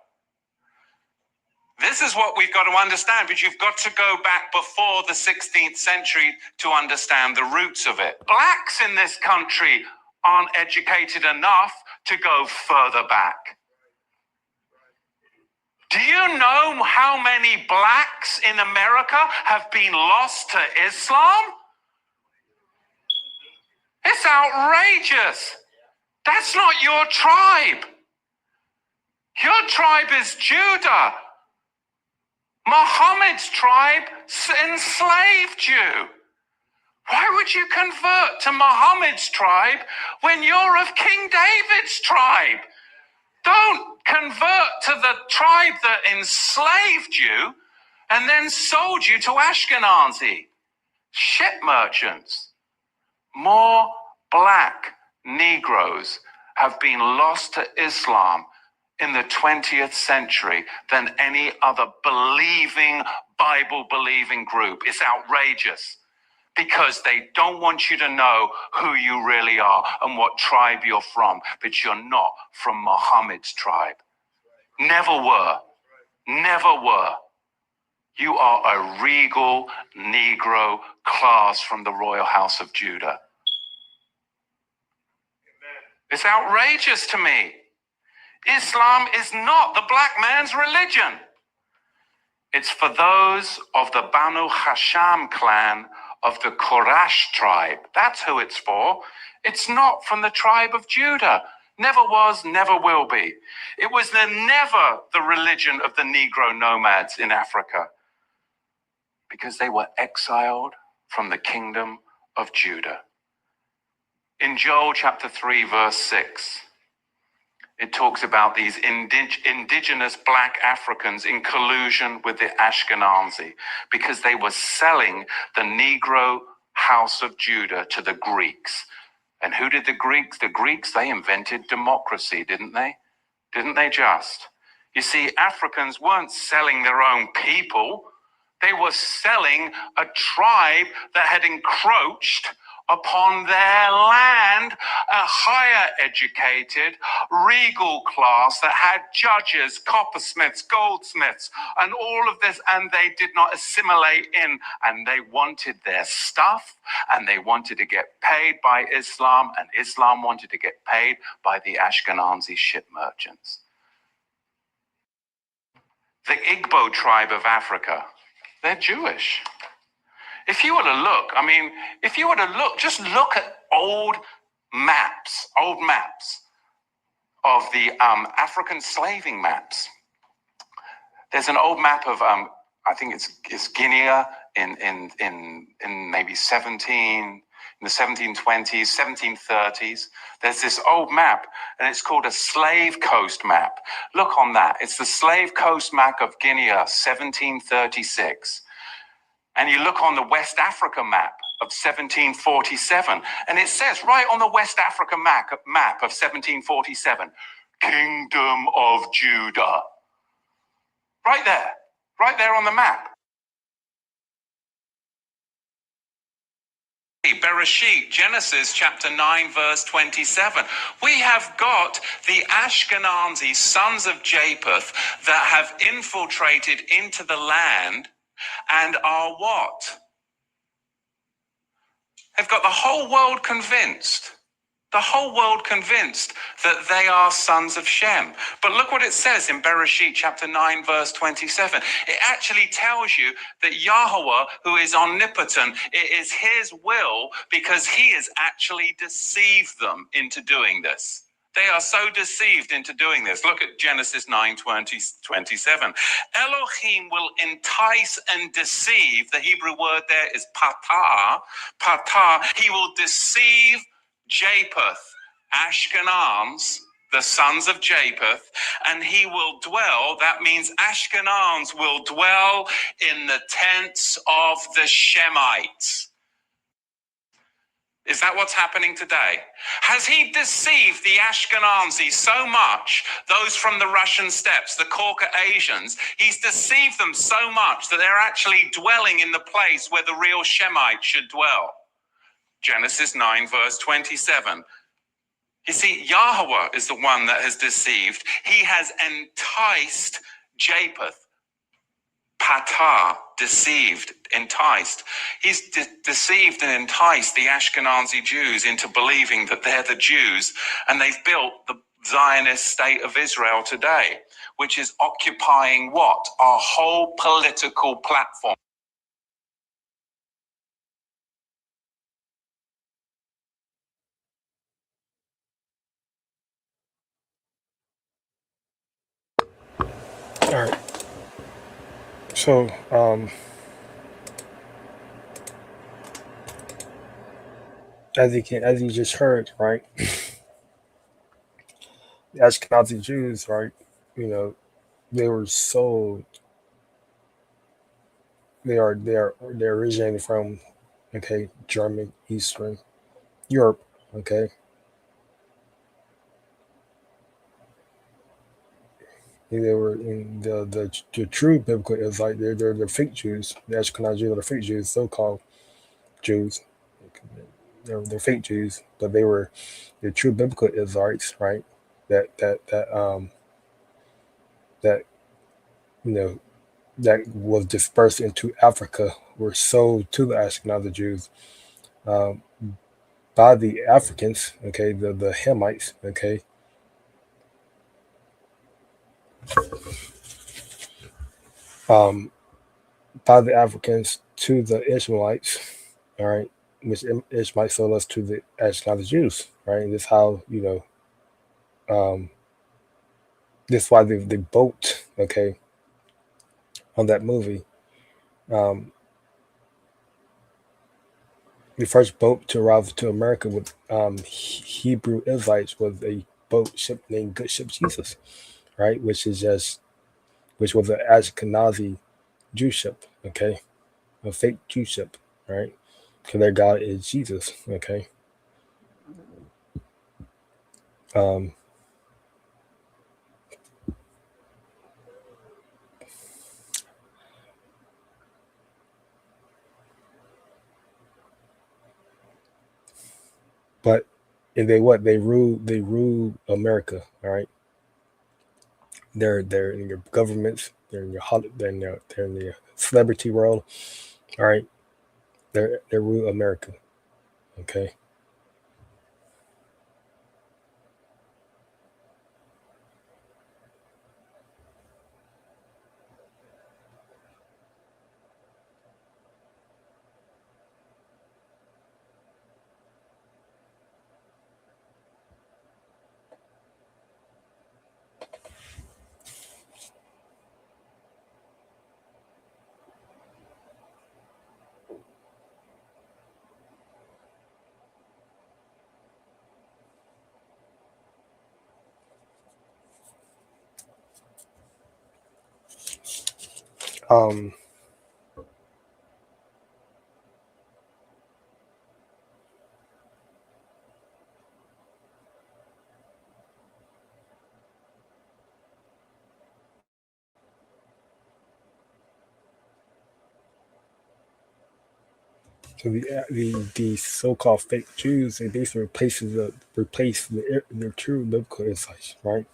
This is what we've got to understand, but you've got to go back before the 16th century to understand the roots of it. Blacks in this country aren't educated enough to go further back. Do you know how many blacks in America have been lost to Islam? It's outrageous. That's not your tribe. Your tribe is Judah. Muhammad's tribe enslaved you. Why would you convert to Muhammad's tribe when you're of King David's tribe? Don't convert to the tribe that enslaved you and then sold you to Ashkenazi ship merchants. More black Negroes have been lost to Islam in the 20th century than any other Bible-believing group. It's outrageous, because they don't want you to know who you really are and what tribe you're from, but you're not from Muhammad's tribe. Never were. Never were. You are a regal Negro class from the royal house of Judah. It's outrageous to me. Islam is not the black man's religion. It's for those of the Banu Hasham clan of the Quraysh tribe. That's who it's for. It's not from the tribe of Judah. Never was, never will be. It was never the religion of the Negro nomads in Africa, because they were exiled from the kingdom of Judah. In Joel chapter 3, verse 6, it talks about these indigenous black Africans in collusion with the Ashkenazi, because they were selling the Negro house of Judah to the Greeks. And who did the Greeks? The Greeks, they invented democracy, didn't they? Didn't they just? You see, Africans weren't selling their own people. They were selling a tribe that had encroached upon their land, a higher educated, regal class that had judges, coppersmiths, goldsmiths, and all of this, and they did not assimilate in, and they wanted their stuff, and they wanted to get paid by Islam, and Islam wanted to get paid by the Ashkenazi ship merchants. The Igbo tribe of Africa, they're Jewish. If you were to look, just look at old maps of the African slaving maps. There's an old map of, I think it's Guinea in maybe in the 1720s, 1730s. There's this old map, and it's called a slave coast map. Look on that. It's the slave coast map of Guinea, 1736. And you look on the West Africa map of 1747, and it says right on the West Africa map of 1747, Kingdom of Judah. Right there on the map. Bereshit, Genesis chapter 9, verse 27. We have got the Ashkenazi sons of Japheth that have infiltrated into the land and are what? They've got the whole world convinced. The whole world convinced that they are sons of Shem. But look what it says in Bereshit chapter 9, verse 27. It actually tells you that Yahweh, who is omnipotent, it is his will because he has actually deceived them into doing this. They are so deceived into doing this. Look at Genesis 9, 27. Elohim will entice and deceive. The Hebrew word there is patah. Patah. He will deceive Japheth, Ashkenaz, the sons of Japheth, and he will dwell, that means Ashkenaz will dwell in the tents of the Shemites. Is that what's happening today? Has he deceived the Ashkenazi so much, those from the Russian steppes, the Caucasians, he's deceived them so much that they're actually dwelling in the place where the real Shemites should dwell? Genesis 9, verse 27. You see, Yahweh is the one that has deceived. He has enticed Japheth. Patah, deceived, enticed. He's deceived and enticed the Ashkenazi Jews into believing that they're the Jews, and they've built the Zionist state of Israel today, which is occupying what? Our whole political platform. All right. So, as you just heard, right? The Ashkenazi Jews, right? You know, they were so they're originating from, okay, German, Eastern Europe, okay. They were in the true biblical Israelite. They're fake Jews. The Ashkenazi Jews are the fake Jews, so-called Jews. They're fake Jews, but they were the true biblical Israelites, right? That you know that was dispersed into Africa were sold to the Ashkenazi Jews um, by the Africans, okay, the Hamites, okay, um, by the Africans to the Ishmaelites, all right, which Ishmaelites sold us to the Ashkenazi Jews, right? And this how this is why the boat, okay, on that movie. Um, the first boat to arrive to America with Hebrew Israelites was a boat ship named Good Ship Jesus, right? Which was an Ashkenazi Jew ship, okay, a fake Jew ship, right? Because their God is Jesus, okay. Um, but and they rule America, all right. They're in your governments, they're in your they're in the celebrity world, all right. They rule America, okay. Um, So the so-called fake Jews, they basically replace the true biblical insights, right?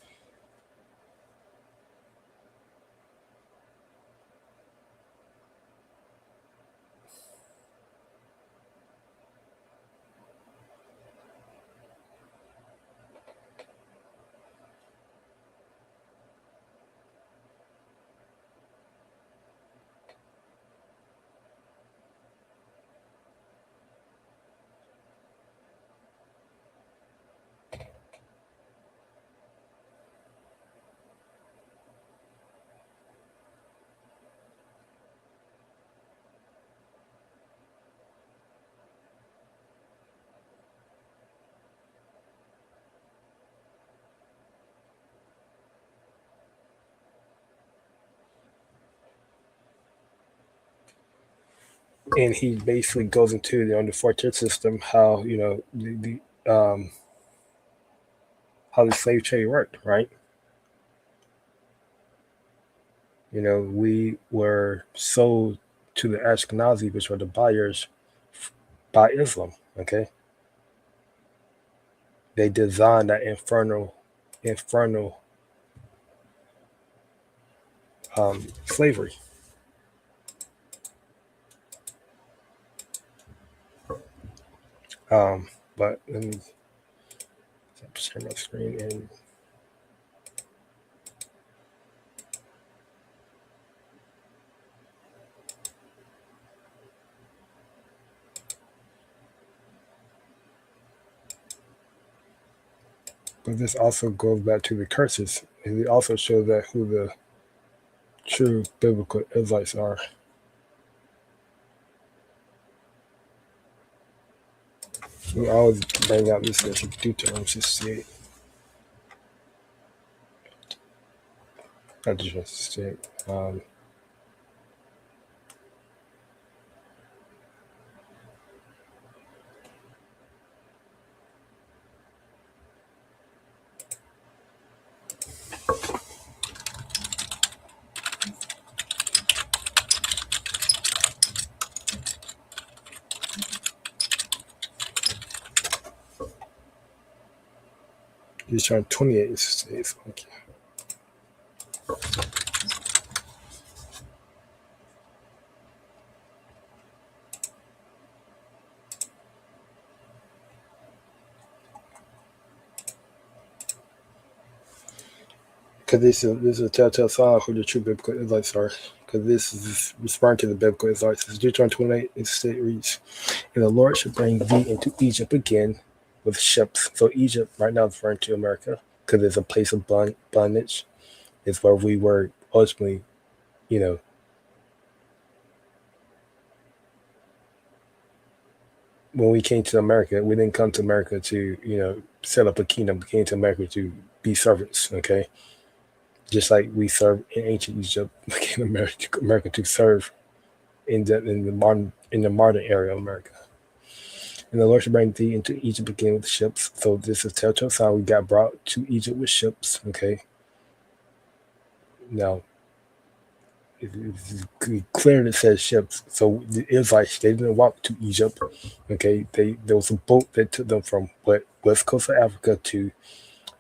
And he basically goes into the four-tier system, how how the slave trade worked, right? We were sold to the Ashkenazi, which were the buyers, by Islam. Okay, they designed that infernal slavery. But let me share my screen and. But this also goes back to the curses. And it also shows that who the true biblical Israelites are. We always bring out this verse of Deuteronomy 68. Not Deuteronomy 68. Deuteronomy 28 is 68. Okay. Because this is a telltale sign of who the true biblical Israelites are. Because this is referring to the biblical Israelites. It's Deuteronomy 28, it reads, "And the Lord shall bring thee into Egypt again with ships." So Egypt right now is referring to America, because it's a place of bondage. It's where we were ultimately, when we came to America, we didn't come to America to, set up a kingdom. We came to America to be servants, okay? Just like we served in ancient Egypt, we came to America to serve in the modern area of America. And the Lord shall bring thee into Egypt again with ships. So this is telltale sign we got brought to Egypt with ships, okay? Now, it's clear that it says ships. So the Israelites, they didn't walk to Egypt, okay? There was a boat that took them from west coast of Africa to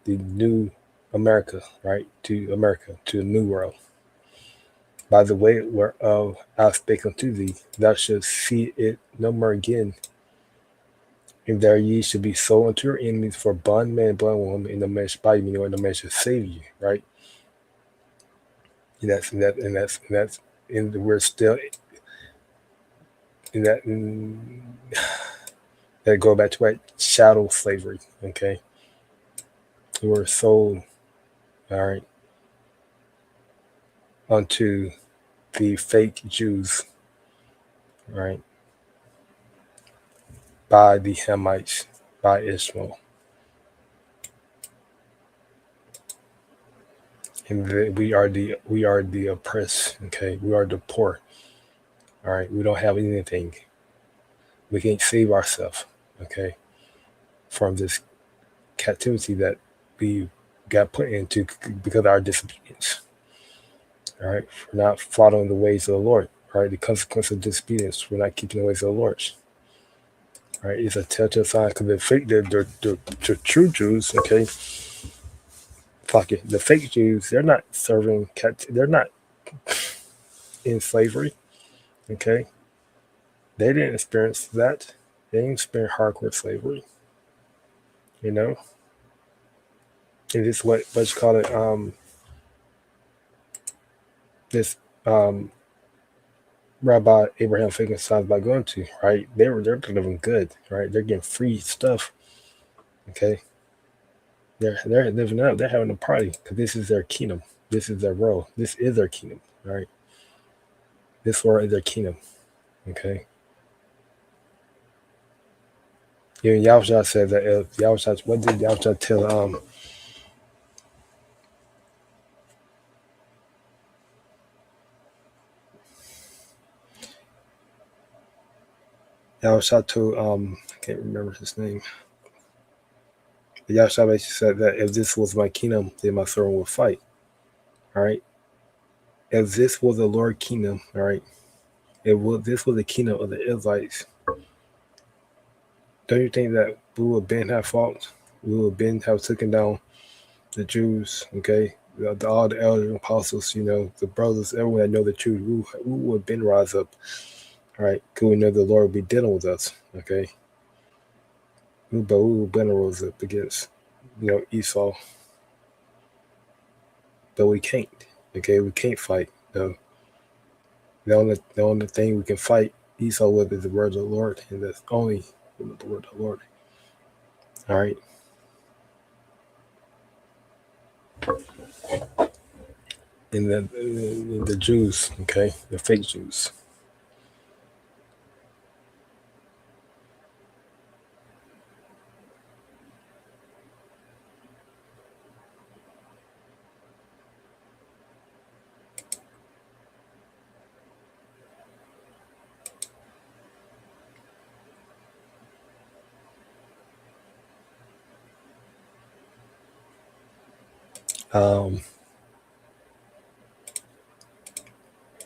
the new America, right? To America, to the new world. By the way whereof I spake unto thee, thou shalt see it no more again. And there ye should be sold unto your enemies for bondman and bondwoman, and the man shall buy you, and the man shall save you, right? And we're still in that go back to that shadow slavery, okay? We're sold, all right, unto the fake Jews, right, by the Hamites, by Ishmael. And we are the oppressed, okay? We are the poor, all right? We don't have anything. We can't save ourselves, okay, from this captivity that we got put into because of our disobedience. All right, we're not following the ways of the Lord. All right, the consequence of disobedience, we're not keeping the ways of the Lord. right? It's a telltale sign because the true Jews, okay, fuck it, the fake Jews, they're not serving they're not in slavery, okay. They didn't experience that. They didn't experience hardcore slavery, you know. And it's what you call it, this Rabbi Abraham Finkelstein about going to, right? They're living good, right? They're getting free stuff, okay. They're living up. They're having a party because this is their kingdom. This is their role. This is their kingdom, right? This world is their kingdom, okay. Even Yahusha said that Yahusha, what did Yahusha tell Yahusha told I can't remember his name. But Yahusha basically said that if this was my kingdom, then my throne would fight. All right. If this was the Lord kingdom, all right, this was the kingdom of the Israelites, don't you think that we would have been have fought? We would have been have taken down the Jews, okay? All the elders, apostles, the brothers, everyone that know the truth, we would have been rise up, all right? Because we know the Lord would be dealing with us, okay? But we would have been rose up against, Esau. But we can't, okay? We can't fight. The only thing we can fight Esau with is the word of the Lord, and that's only the word of the Lord. All right. And the Jews, okay, the fake Jews.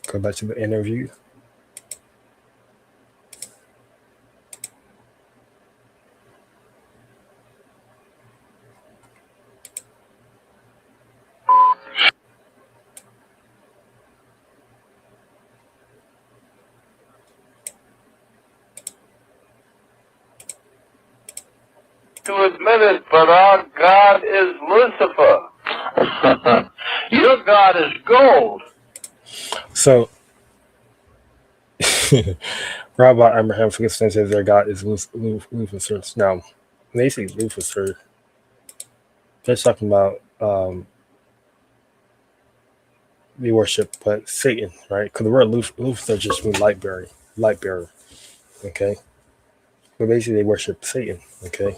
Go back to the interview. To admit it, but our God is Lucifer. Your God is gold. So, Rabbi Abraham Finkelstein says their God is Lucifer. Now, when they say Lucifer, they're talking about they worship but Satan, right? Because the word Lucifer just means light bearer, okay? But basically, they worship Satan, okay?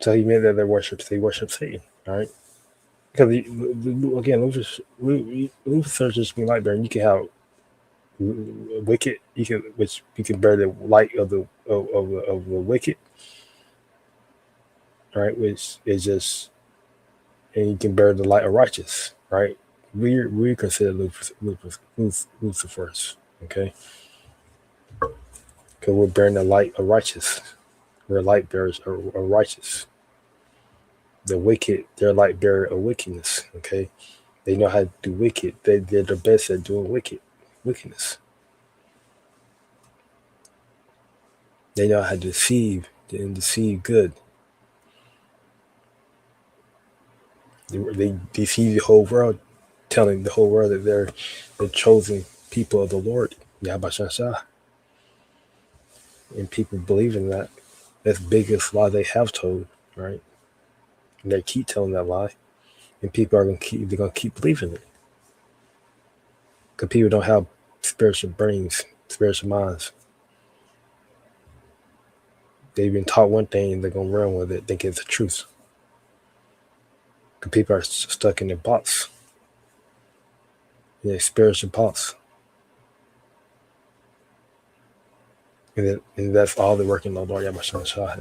So he meant that they worship Satan, all right? Because again, Lucifer just means light bearer. You can have wicked, which you can bear the light of the wicked, right? Which is just, and you can bear the light of righteous, right? We consider Lucifers, okay? Because we're bearing the light of righteous. We're light bearers of righteous. The wicked, they're light bearer of wickedness, okay? They know how to do wicked. They're the best at doing wickedness. They know how to deceive and deceive good. They deceive the whole world, telling the whole world that they're the chosen people of the Lord, Yahweh. And people believe in that. That's the biggest lie they have told, right? And they keep telling that lie, and people are gonna keep believing it, because people don't have spiritual brains, spiritual minds. They've been taught one thing, and they're gonna run with it, think it's the truth. Because people are stuck in their box, in their spiritual box, and that's all they're working on, Lord Yahweh.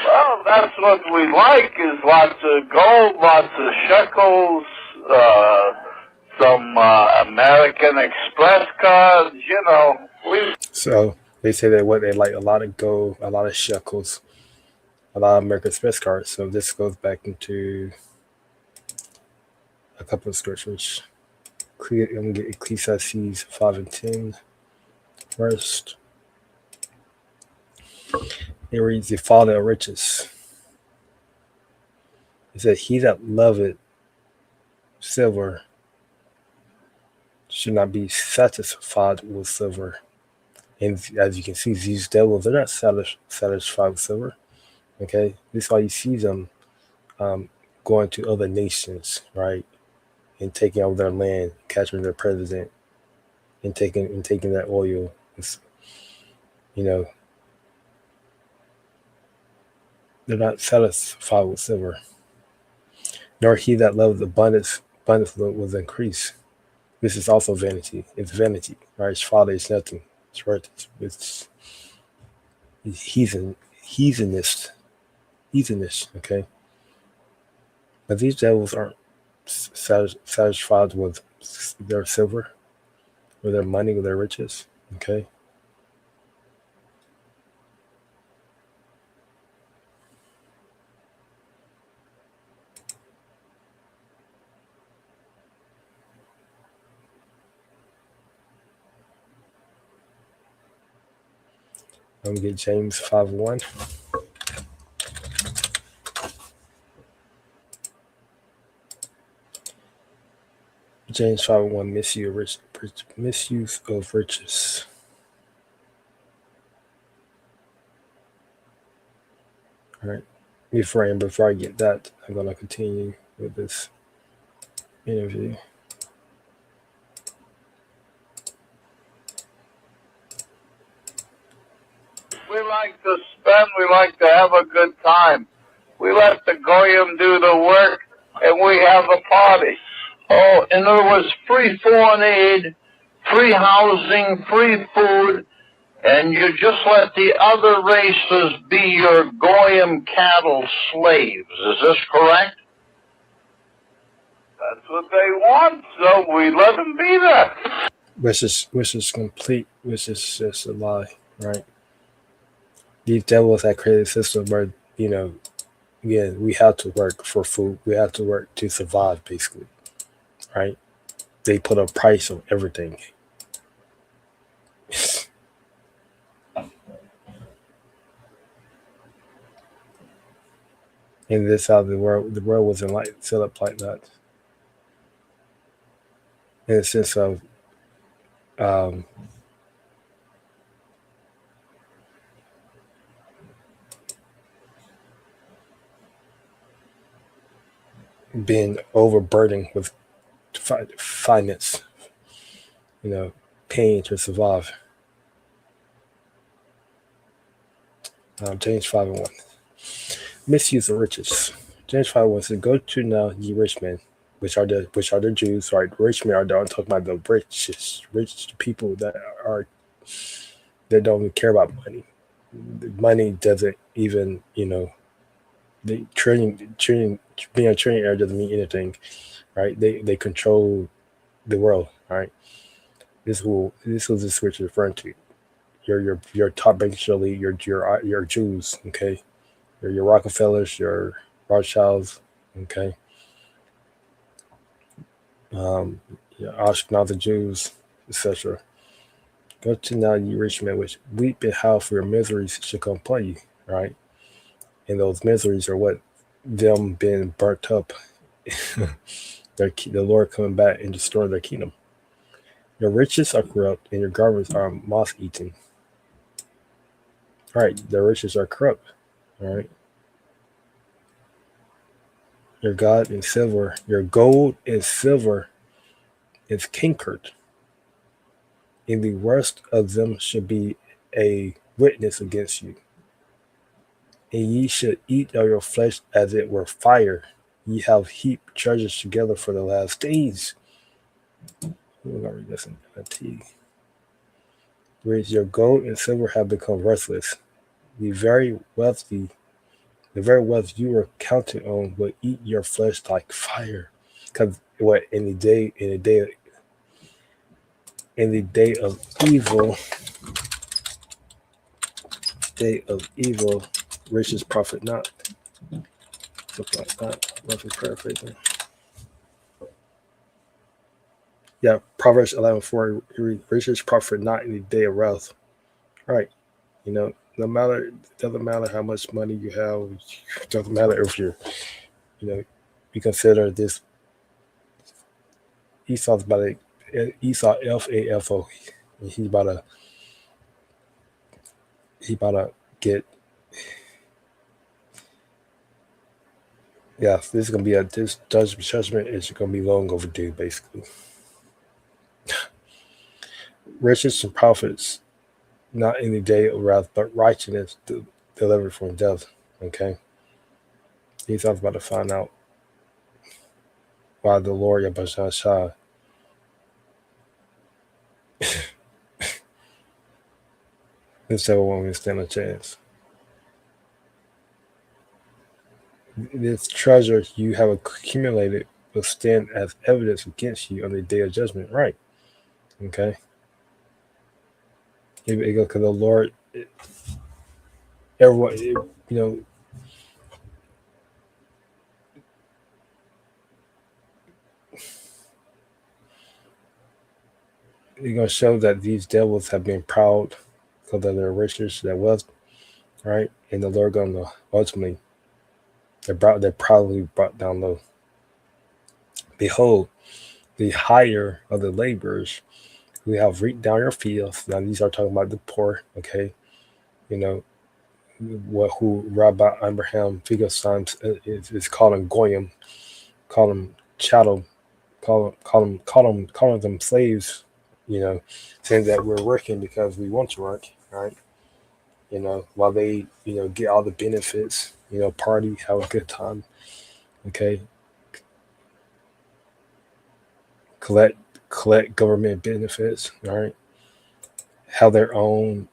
Well, that's what we like, is lots of gold, lots of shekels, some American Express cards. So they say that what they like a lot of gold, a lot of shekels, a lot of American Express cards. So this goes back into a couple of scriptures. I'm going to get Ecclesiastes 5 and 10 first. It reads, the father of riches. It said, he that loveth silver should not be satisfied with silver. And as you can see, these devils, they're not satisfied with silver. Okay? This is why you see them going to other nations, right? And taking over their land, capturing their president, and taking that oil. You know, they're not satisfied with silver. Nor he that loveth abundance was increased. This is also vanity. It's vanity, right? His father is nothing. It's right. It's heathenish. Okay. But these devils aren't satisfied with their silver, with their money, with their riches. Okay. I'm going to get James 5:1. James 5:1, misuse of riches. All right. Before I get that, I'm going to continue with this interview. We like to spend, we like to have a good time. We let the goyim do the work, and we have a party. Oh, in other words, free foreign aid, free housing, free food, and you just let the other races be your goyim cattle slaves. Is this correct? That's what they want, so we let them be that. Which is just a lie, right? These devils that created a system where, again, we have to work for food. We have to work to survive, basically, right? They put a price on everything. And this how the world wasn't set up like that. In the sense of being overburdened with finance, paying to survive. James 5:1. Misuse of riches. James 5:1 says, "Go to now, ye rich men, which are the Jews." Right, rich men I'm talking about the rich people that don't even care about money. Money doesn't even, the being a trillionaire doesn't mean anything, right? They control the world, right? This was the switch referring to. Your top banks elite, your Jews, okay? Your Rockefellers, your Rothschilds, okay? Your Ashkenazi Jews, etc. Go to now, ye rich men, which weep and howl for your miseries shall come upon you, right? And those miseries are what them being burnt up, the Lord coming back and destroying their kingdom. Your riches are corrupt, and your garments are moth-eaten. All right, the riches are corrupt. All right. Your gold and silver is cankered, and the worst of them should be a witness against you. And ye should eat of your flesh as it were fire. Ye have heaped treasures together for the last days. We're gonna read this in NLT. Whereas your gold and silver have become worthless. The very wealth you were counted on will eat your flesh like fire. Because what in the day of evil, riches profit not. Something like that. Roughly paraphrasing. Yeah, Proverbs 11:4. Riches profit not in the day of wealth. Right. No matter, it doesn't matter how much money you have. It doesn't matter if you're, you consider this Esau's about to Esau FAFO. He about to get. Yeah, this is gonna be this judgment is gonna be long overdue, basically. Riches and profits, not in the day of wrath, but righteousness delivered from death. Okay, Esau's about to find out why the Lord Yabashah this devil won't even stand a chance. This treasure you have accumulated will stand as evidence against you on the day of judgment. Right. Okay. Because the Lord, everyone, you're going to show that these devils have been proud because of their riches, their wealth, right? And the Lord going to ultimately, they're probably brought down low. Behold, the hire of the laborers who have reaped down your fields. Now, these are talking about the poor, okay? Who Rabbi Abraham Finkelstein is calling Goyim, call them chattel, calling them slaves, saying that we're working because we want to work, right? While they, get all the benefits, party, have a good time, okay? Collect government benefits, all right? Have their own,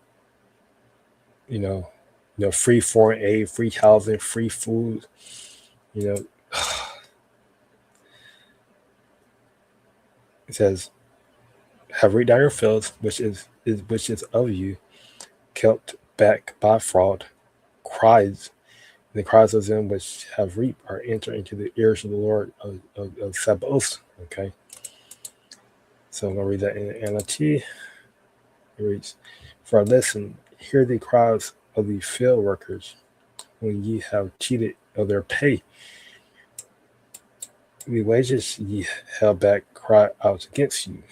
free foreign aid, free housing, free food, It says, have reaped down your fields, which is of you, kept back by fraud, cries, and the cries of them which have reaped are entered into the ears of the Lord of Sabaoth. Okay. So I'm gonna read that in the NLT. It reads, for listen, hear the cries of the field workers when ye have cheated of their pay. The wages ye held back cry out against you.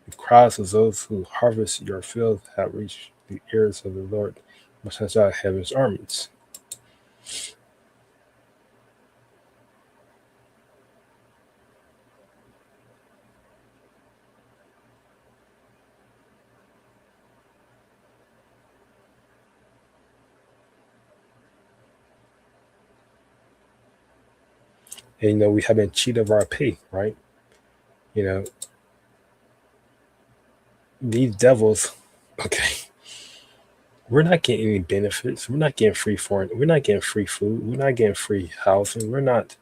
The cries of those who harvest your field have reached the ears of the Lord, Most High Heaven's armies. And we have been cheated of our pay, right? These devils, okay. We're not getting any benefits. We're not getting free foreign. We're not getting free food. We're not getting free housing. We're not,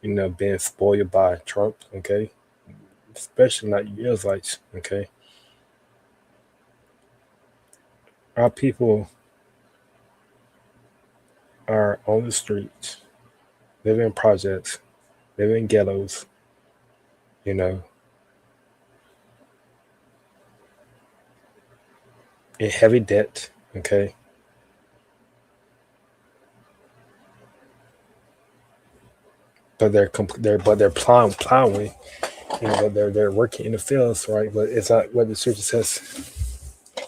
being spoiled by Trump. Okay, especially not you Israelites. Okay, our people are on the streets, living in projects, living in ghettos. In heavy debt. Okay. But they're plowing, they're working in the fields, right? But it's not what the scripture says. The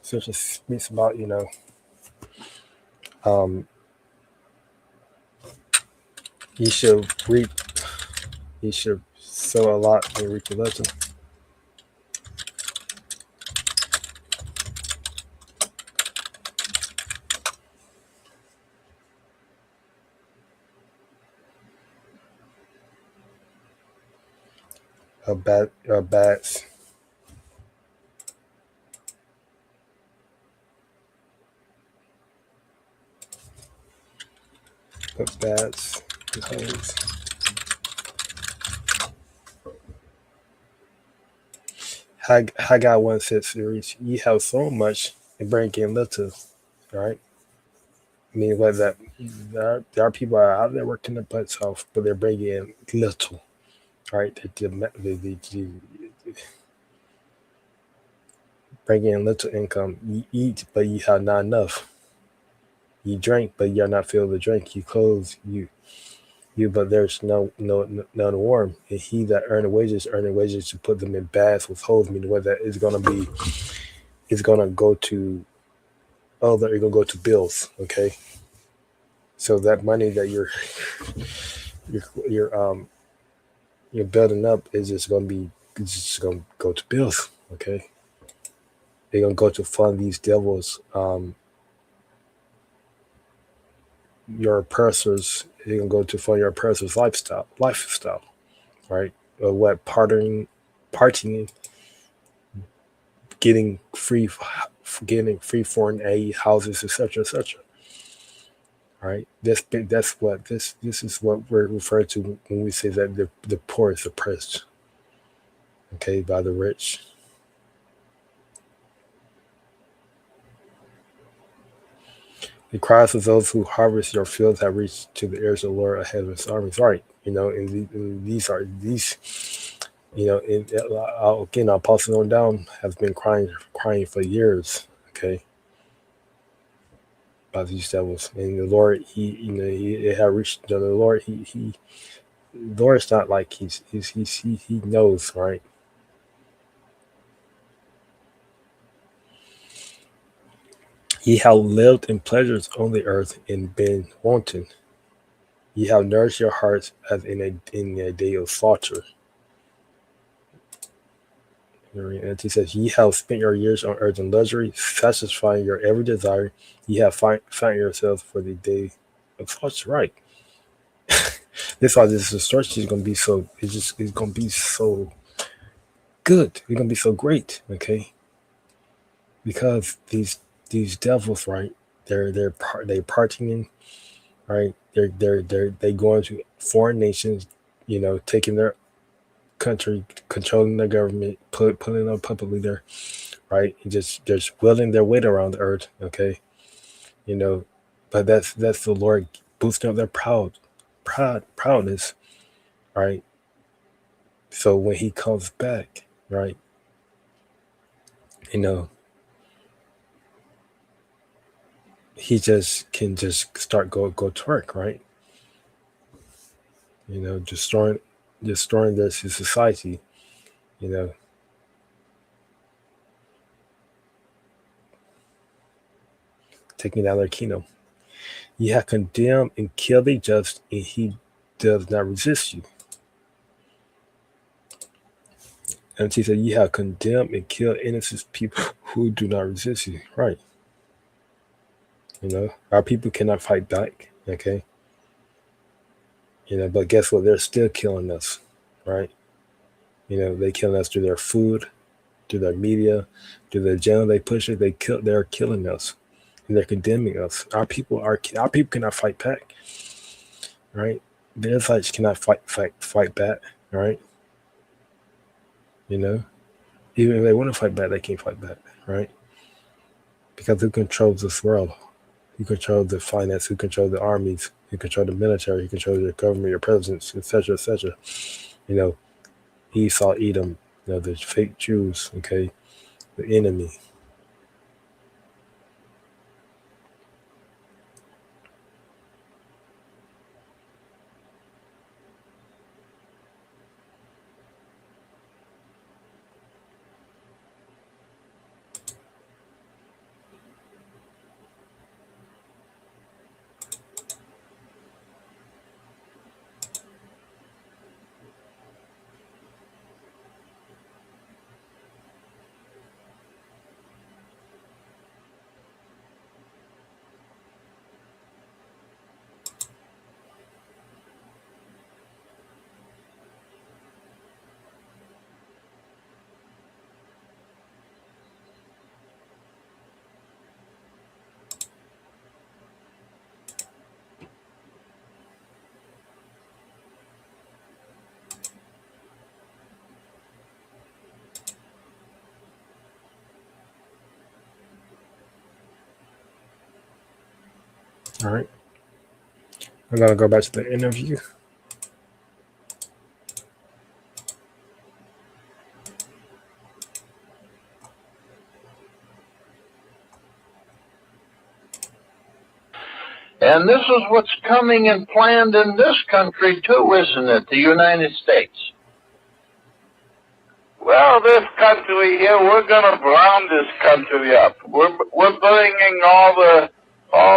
scripture speaks about, you should reap, you should sow a lot and reap a little. Bats. But bats and hoes. Haggai 1:6 reads, ye have so much and bring in little, right? I mean, what that there are people out there working their butts off, but they're bringing in little, right? They bring in little income. You eat, but you have not enough. You drink, but you're not filled with drink. You clothe, but there's no warm. And he that earning wages to put them in baths with holes, meaning what that is gonna be, is gonna go to they're gonna go to bills, okay? So that money that you're you're building up is just gonna go to bills, okay? They're gonna go to fund these devils, your oppressors. They're gonna go to fund your oppressors' lifestyle, right? What partying, getting free foreign aid, houses, etc., etc. Right. This is what we're referring to when we say that the poor is oppressed, okay, by the rich. The cries of those who harvest your fields have reached to the ears of the Lord of heaven's armies. Right. And these are these. Again, Apostle on down has been crying for years. Okay, about these devils, and the Lord, he had reached the Lord. The Lord's not like he knows, right? Ye have lived in pleasures on the earth and been wanton. Ye have nourished your hearts as in a day of slaughter. And he says, ye have spent your years on earth in luxury, satisfying your every desire. Ye have found yourselves for the day of slaughter. Right. This why this destruction is gonna be so. It's gonna be so good. It's gonna be so great. Okay, because these devils, right? They're partying, right? They going to foreign nations, taking their country, controlling their government, putting up publicly there, right? And just wielding their weight around the earth, okay? But that's the Lord boosting up their proudness, right? So when he comes back, right, he just can just start go to work, right? Destroying this society, taking down their kingdom. You have condemned and killed the just, and he does not resist you. And he said, you have condemned and killed innocent people who do not resist you. Right. Our people cannot fight back. Okay. But guess what? They're still killing us. Right. They killing us through their food, through their media, through the agenda they push it. They're killing us. And they're condemning us. Our people cannot fight back. Right. The Israelites cannot fight back. Right. Even if they want to fight back, they can't fight back, right? Because who controls this world? Who controls the finance? Who controls the armies? Who controls the military? Who controls your government, your presidents, etc., etc. Esau, Edom, the fake Jews, okay, the enemy. All right. I'm going to go back to the interview. And this is what's coming and planned in this country too, isn't it? The United States. Well, this country here, we're going to brown this country up. We're bringing all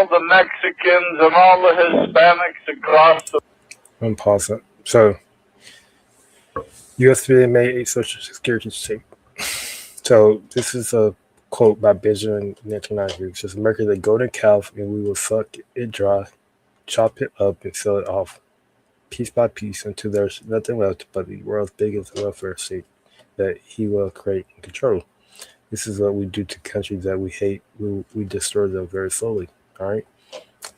the Mexicans and all the Hispanics across the... I'm pause it. So, USDA made a Social Security state. So, this is a quote by Benjamin Netanyahu. It says, America is a golden cow, and we will suck it dry, chop it up, and sell it off, piece by piece, until there's nothing left but the world's biggest welfare state that he will create and control. This is what we do to countries that we hate. We destroy them very slowly. All right.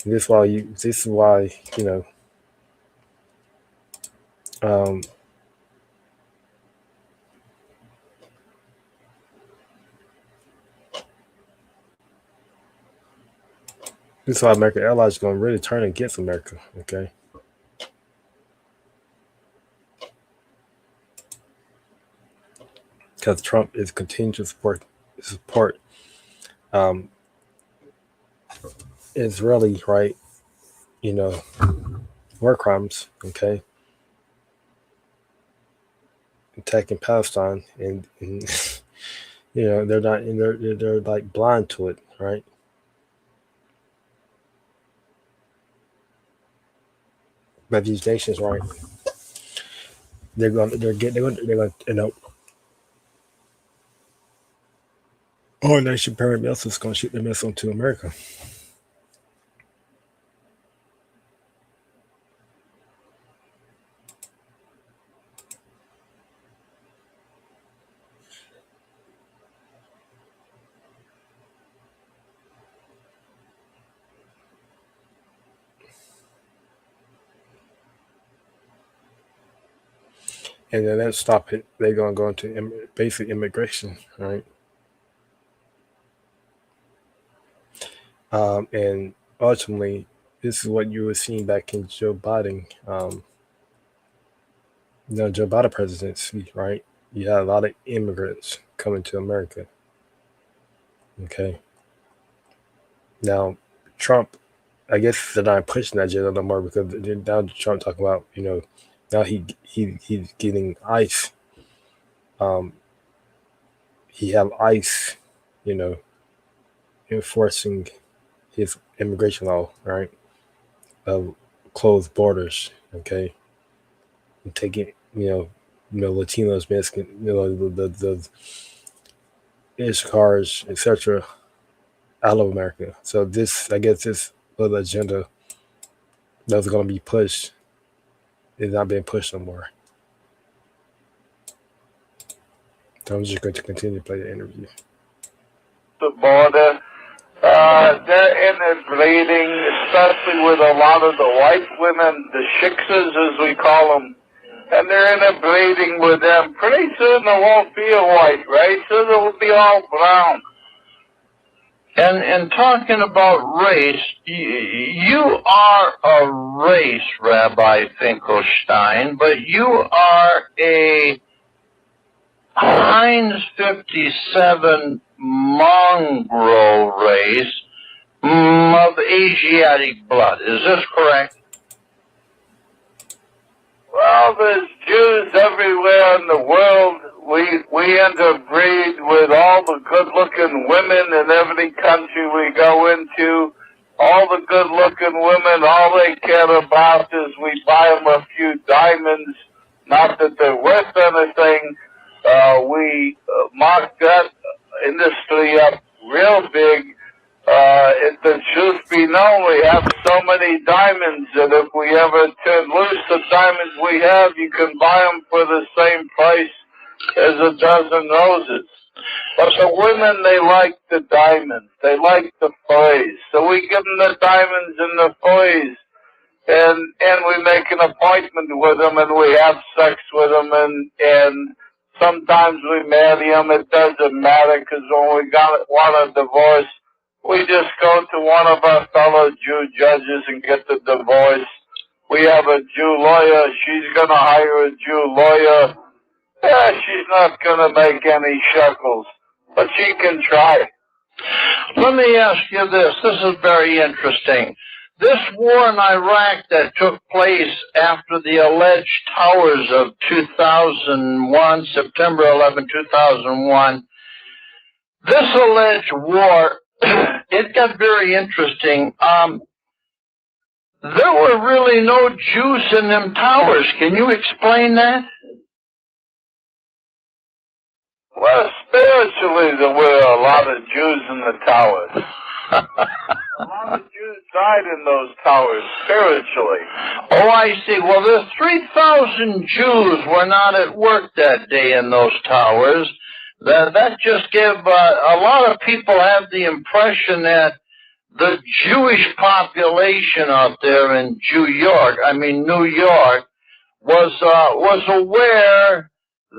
And this is why you know. This is why American Airlines is going to really turn against America. Okay. Because Trump is continuing to support Israeli, right? You know, war crimes, okay, attacking Palestine, and you know they're not, they're like blind to it, right? But these nations, right? They're going, you know. Oh, nation parent else is going to shoot their missile into America. And then they'll stop it. They're going to go into basic immigration, right? And ultimately, this is what you were seeing back in Joe Biden. Joe Biden presidency, right? You had a lot of immigrants coming to America. Okay. Now, Trump, I guess they're not pushing that agenda no more because now Trump talking about, you know, now he's getting ICE. He have ICE, you know, enforcing his immigration law, right? Of closed borders, okay, and taking, you know, Latinos, Mexican, you know, the cars, etc., out of America. So this, I guess, this little agenda that's going to be pushed is not being pushed no more. So I'm just going to continue to play the interview. The border. They're interbreeding, especially with a lot of the white women, the shiksas as we call them, and they're interbreeding with them. Pretty soon there won't be a white race, so they'll be all brown. And talking about race, you are a race, Rabbi Finkelstein, but you are a Heinz 57 mongrel race of Asiatic blood. Is this correct? Well, there's Jews everywhere in the world. We interbreed with all the good-looking women in every country we go into. All the good-looking women, all they care about is we buy them a few diamonds. Not that they're worth anything. We mark that industry up real big. If the truth be known, we have so many diamonds that if we ever turn loose the diamonds we have, you can buy them for the same price as a dozen roses. But the women, they like the diamonds. They like the furs. So we give them the diamonds and the furs. And we make an appointment with them and we have sex with them and sometimes we marry them. It doesn't matter because when we want a divorce, We just go to one of our fellow Jew judges and get the divorce. We have a Jew lawyer. She's going to hire a Jew lawyer. Yeah, she's not going to make any shekels, but she can try. Let me ask you this. This is very interesting. This war in Iraq that took place after the alleged towers of 2001, September 11, 2001, this alleged war, it got very interesting. There were really no Jews in them towers. Can you explain that? Well, spiritually, there were a lot of Jews in the towers. A lot of Jews died in those towers, spiritually. Oh, I see. Well, the 3,000 Jews were not at work that day in those towers. That just gave a lot of people have the impression that the Jewish population out there in New York, was aware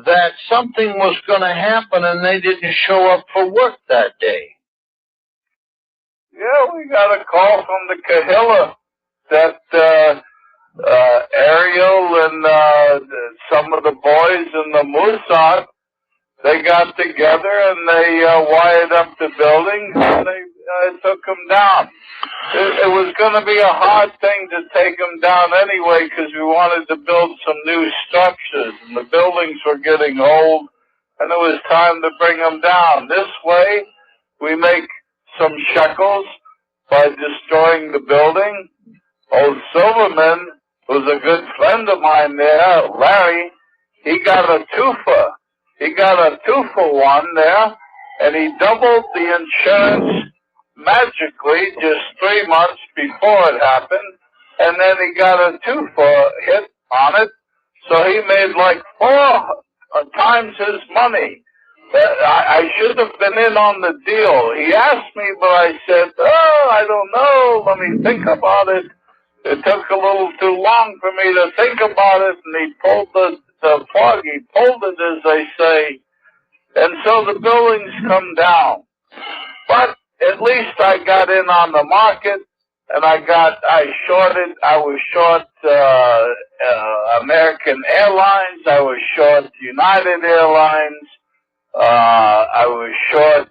that something was going to happen and they didn't show up for work that day. Yeah, we got a call from the Kahilla that Ariel and some of the boys in the Mossad, they got together and they wired up the buildings and they took them down. It was going to be a hard thing to take them down anyway because we wanted to build some new structures and the buildings were getting old and it was time to bring them down. This way, we make some shekels by destroying the building. Old Silverman, who's a good friend of mine there, Larry, he got a two-for. He got a 2-for-1 there, and he doubled the insurance magically just 3 months before it happened, and then he got a 2-for hit on it, so he made like 4 times his money. I should have been in on the deal. He asked me, but I said, I don't know, let me think about it. It took a little too long for me to think about it, and he pulled the plug, he pulled it, as they say, and so the buildings come down. But at least I got in on the market, and I was short American Airlines, I was short United Airlines, I was short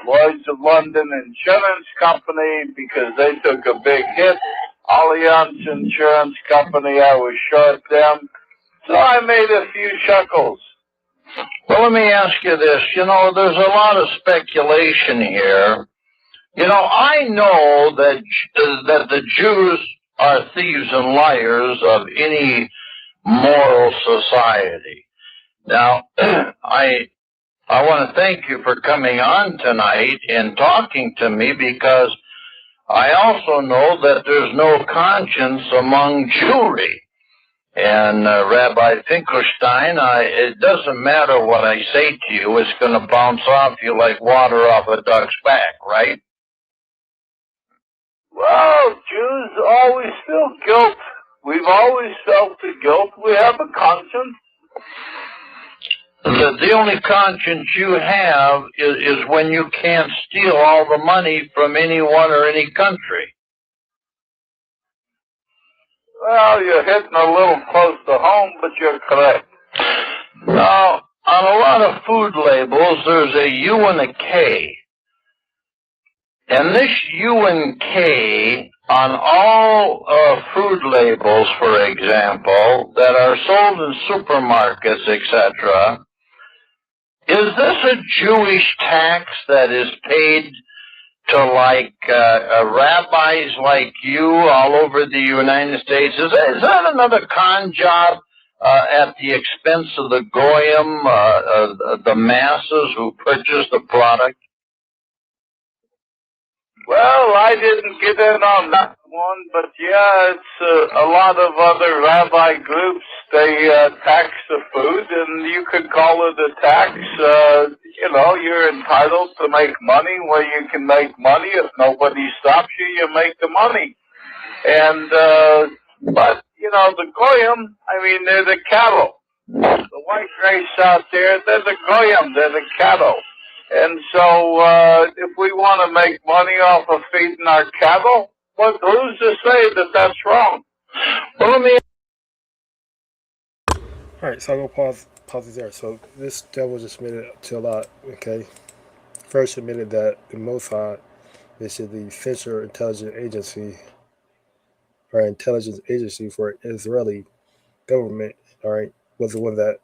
Lloyd's of London Insurance Company because they took a big hit. Allianz Insurance Company, I was short them. So I made a few shekels. Well, let me ask you this. There's a lot of speculation here. I know that the Jews are thieves and liars of any moral society. Now, I want to thank you for coming on tonight and talking to me because I also know that there's no conscience among Jewry. And Rabbi Finkelstein, it doesn't matter what I say to you, it's going to bounce off you like water off a duck's back, right? Well, Jews always feel guilt. We've always felt the guilt. We have a conscience. The only conscience you have is when you can't steal all the money from anyone or any country. Well, you're hitting a little close to home, but you're correct. Now, on a lot of food labels, there's a U and a K. And this U and K on all food labels, for example, that are sold in supermarkets, etc., is this a Jewish tax that is paid to rabbis like you all over the United States? Is that another con job at the expense of the goyim, the masses who purchase the product? Well, I didn't get in on that one, but yeah, it's a lot of other rabbi groups. They tax the food, and you could call it a tax. You're entitled to make money where you can make money. If nobody stops you, you make the money. And but the goyim, they're the cattle. The white race out there, they're the goyim. They're the cattle. And so if we want to make money off of feeding our cattle, who's to say that that's wrong? Well, let me All right, so I'll go pause it there. So this devil just admitted to a lot. Okay, first admitted that the Mossad, which is the Central Intelligence Agency or intelligence agency for Israeli government, all right, was the one that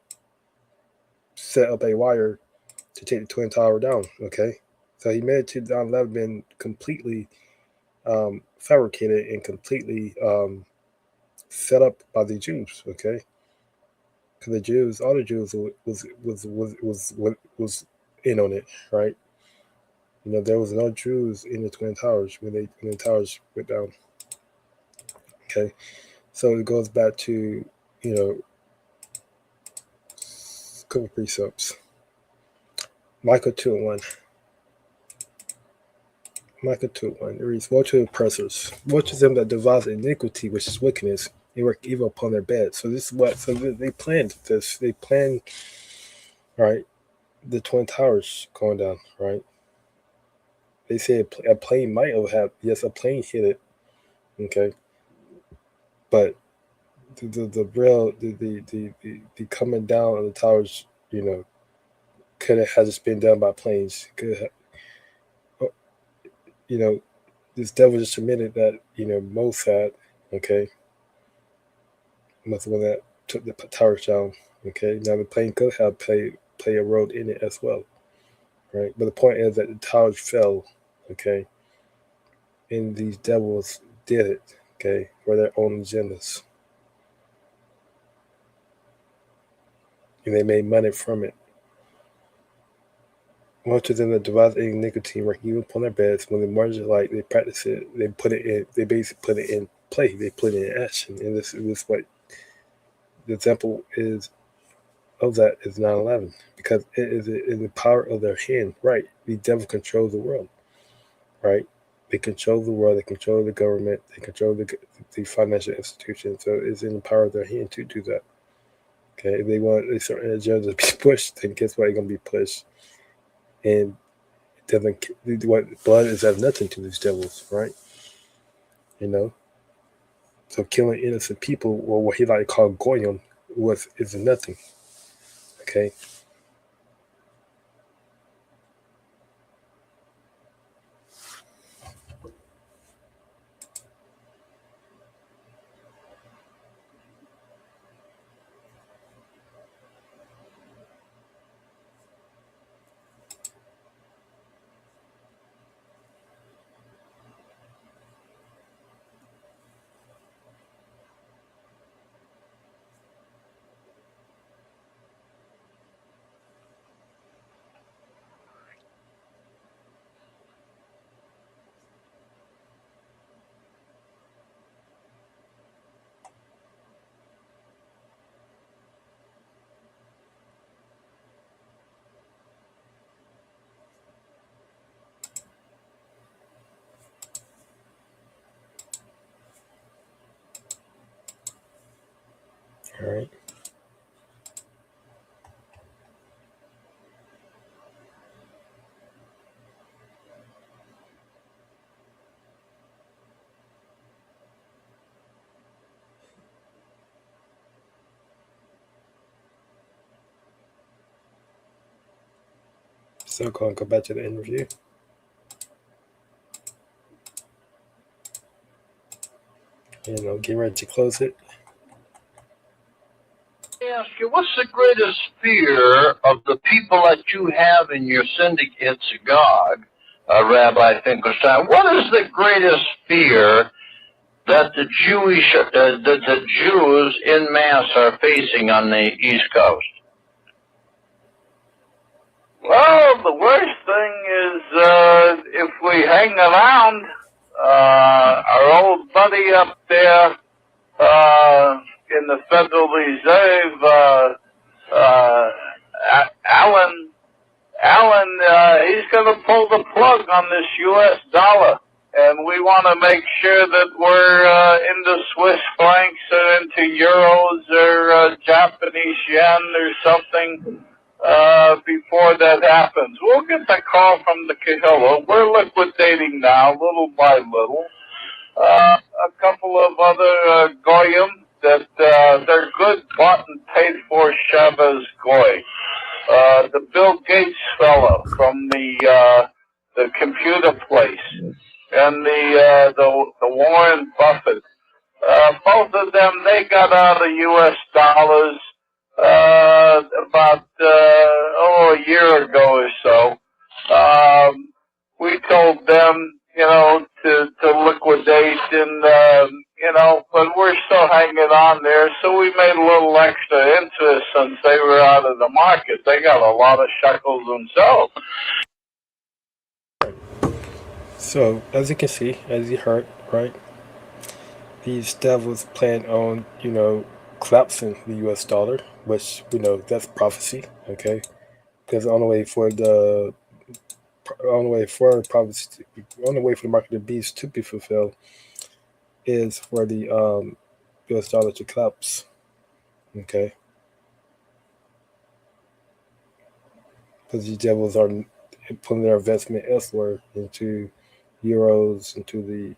set up a wire to take the Twin Tower down. Okay, so he made it to 9/11 been completely fabricated and completely set up by the Jews. Okay, because the Jews, all the Jews was in on it, right? You know, there was no Jews in the Twin Towers when the towers went down. Okay, so it goes back to, you know, a couple precepts. Micah 2:1. Micah 2:1. It reads, "Woe to oppressors! Woe to them that devise iniquity, which is wickedness, and work evil upon their bed." So this is what. So they planned this. They planned, right, the Twin Towers going down, right? They said a plane might have, yes, a plane hit it, okay, but the real the coming down of the towers, you know, could have just been done by planes. Could have, you know, this devil just admitted that, you know, Mossad, okay, was the one that took the towers down. Okay, now the plane could have play a role in it as well, right? But the point is that the towers fell, okay, and these devils did it, okay, for their own agendas, and they made money from it. Most of them that devise iniquity work even upon their beds. When they marginalize, they practice it. They put it in. They basically put it in play. They put it in action. And this is what the example is of that is 9/11, because it is in the power of their hand. Right, the devil controls the world. Right, they control the world. They control the government. They control the financial institutions. So it's in the power of their hand to do that. Okay, if they want a certain agenda to be pushed, then guess what? It's gonna be pushed. And it doesn't, what blood is have nothing to these devils, right? You know, so killing innocent people, or what he like to call goyim, is nothing. Okay, all right. So going to go back to the interview. You know, get ready to close it. ask you, what's the greatest fear of the people that you have in your syndicate synagogue, Rabbi Finkelstein? What is the greatest fear that the Jews in mass are facing on the East Coast? Well, the worst thing is if we hang around, our old buddy up there in the Federal Reserve, Alan, he's going to pull the plug on this U.S. dollar. And we want to make sure that we're into Swiss francs or into euros or Japanese yen or something. before that happens. We'll get the call from the Kahilla. We're liquidating now, little by little. A couple of other Goyim that they're good, bought and paid for Shabbos Goy. The Bill Gates fellow from the computer place, and the Warren Buffett. Both of them, they got out of U.S. dollars about a year ago or so. We told them, to liquidate, and but we're still hanging on there. So we made a little extra interest since they were out of the market. They got a lot of shekels themselves. So, as you can see, as you heard, right, these devils plan on, collapsing the U.S. dollar, which, that's prophecy, okay? Because the only way for the market of beast to be fulfilled is for the U.S. dollar to collapse, okay? Because these devils are putting their investment elsewhere into euros, into the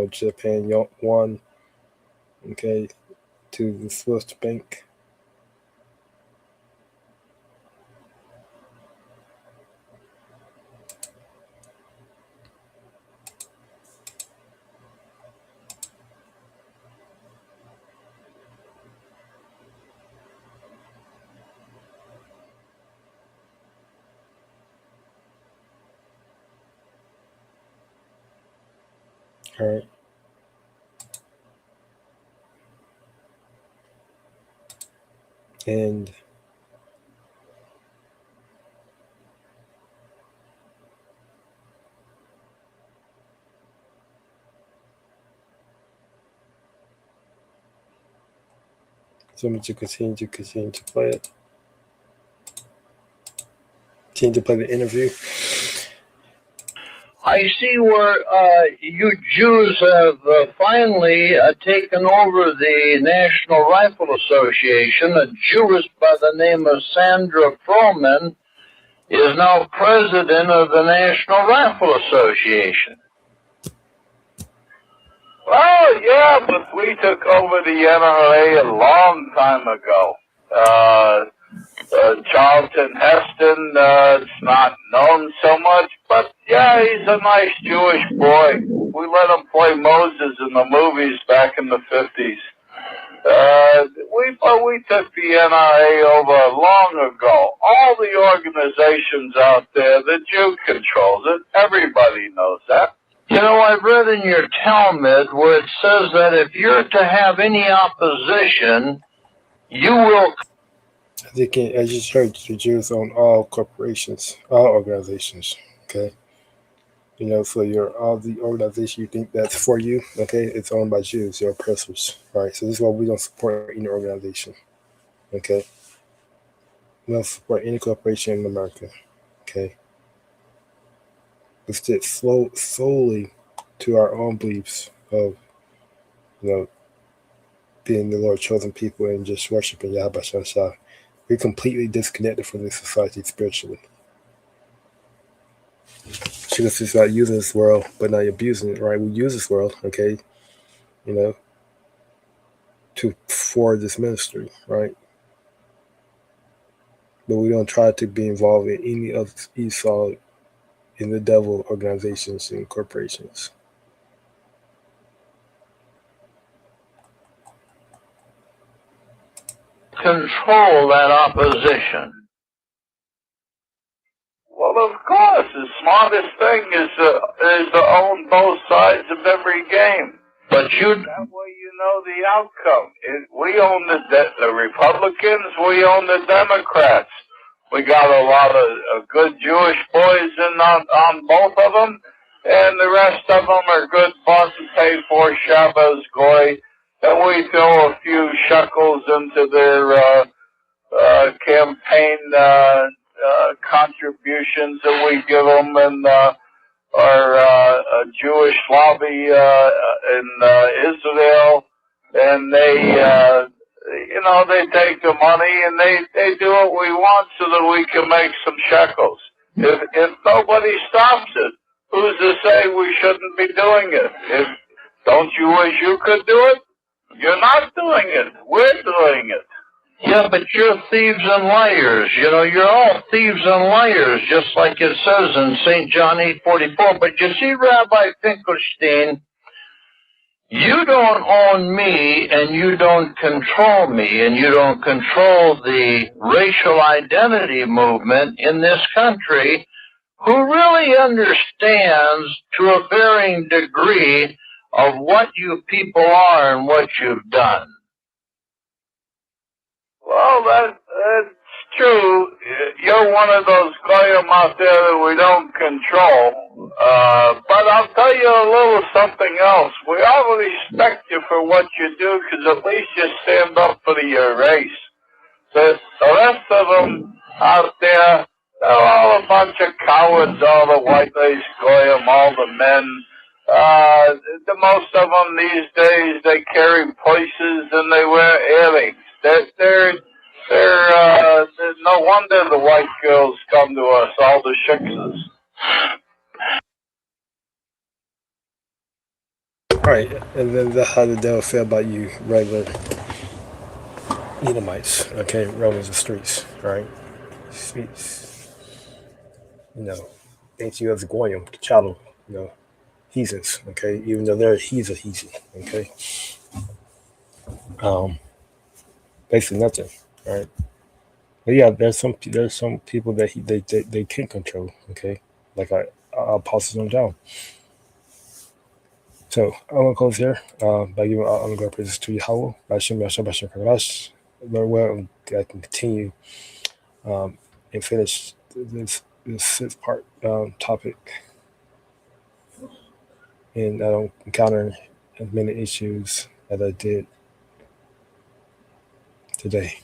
Japan yuan, okay, to the Swiss bank. All right. And so I'm going to continue to play it. Continue to play the interview. I see where you Jews have finally taken over the National Rifle Association. A Jewess by the name of Sandra Froman is now president of the National Rifle Association. Well, yeah, but we took over the NRA a long time ago. Charlton Heston, it's not known so much, but yeah, he's a nice Jewish boy. We let him play Moses in the movies back in the 50s. We took the NRA over long ago. All the organizations out there, the Jew controls it. Everybody knows that. I've read in your Talmud where it says that if you're to have any opposition, you will... As you heard, the Jews own all corporations, all organizations, okay? So all the organization you think that's for you, okay, it's owned by Jews, your oppressors, right? So this is why we don't support any organization, okay? We don't support any corporation in America, okay? We stick solely to our own beliefs of, being the Lord's chosen people and just worshiping Yahweh Shah. We're completely disconnected from this society spiritually. She was just about using this world, but not abusing it, right? We use this world, okay, for this ministry, right? But we don't try to be involved in any of Esau in the devil organizations and corporations. control that opposition. Well, of course, the smartest thing is to own both sides of every game. But that way you know the outcome. We own the Republicans, we own the Democrats. We got a lot of good Jewish boys on both of them, and the rest of them are good, bought and paid for Shabbos Goy, and we throw a few shekels into their campaign contributions that we give them, and our Jewish lobby in Israel, and they take the money and they do what we want so that we can make some shekels. If nobody stops it, who's to say we shouldn't be doing it? Don't you wish you could do it? You're not doing it. We're doing it. Yeah, but you're thieves and liars. You're all thieves and liars, just like it says in St. John 8:44. But you see, Rabbi Finkelstein, you don't own me, and you don't control me, and you don't control the racial identity movement in this country, who really understands to a varying degree of what you people are and what you've done. Well, that's true. You're one of those goyim out there that we don't control. But I'll tell you a little something else. We all respect you for what you do, because at least you stand up for your race. The rest of them out there, they're all a bunch of cowards, all the white-faced goyim, all the men. The most of them these days, they carry purses and they wear earrings. They're no wonder the white girls come to us, all the shiksas. All right, and then how the devil feel about you regular Edomites, okay, roaming the streets, all right? Streets, ain't you as a goyim, chattel, heathens, okay? Even though he's a heathen, okay? Basically nothing, all right? But yeah, there's some people that they can control, okay? Like I'll pass them down. So I'm gonna close here by giving I'm gonna praises to Yahweh, Bashim Yashab Bashim Karash. Very well, I can continue and finish this 6-part topic, and I don't encounter as many issues as I did today.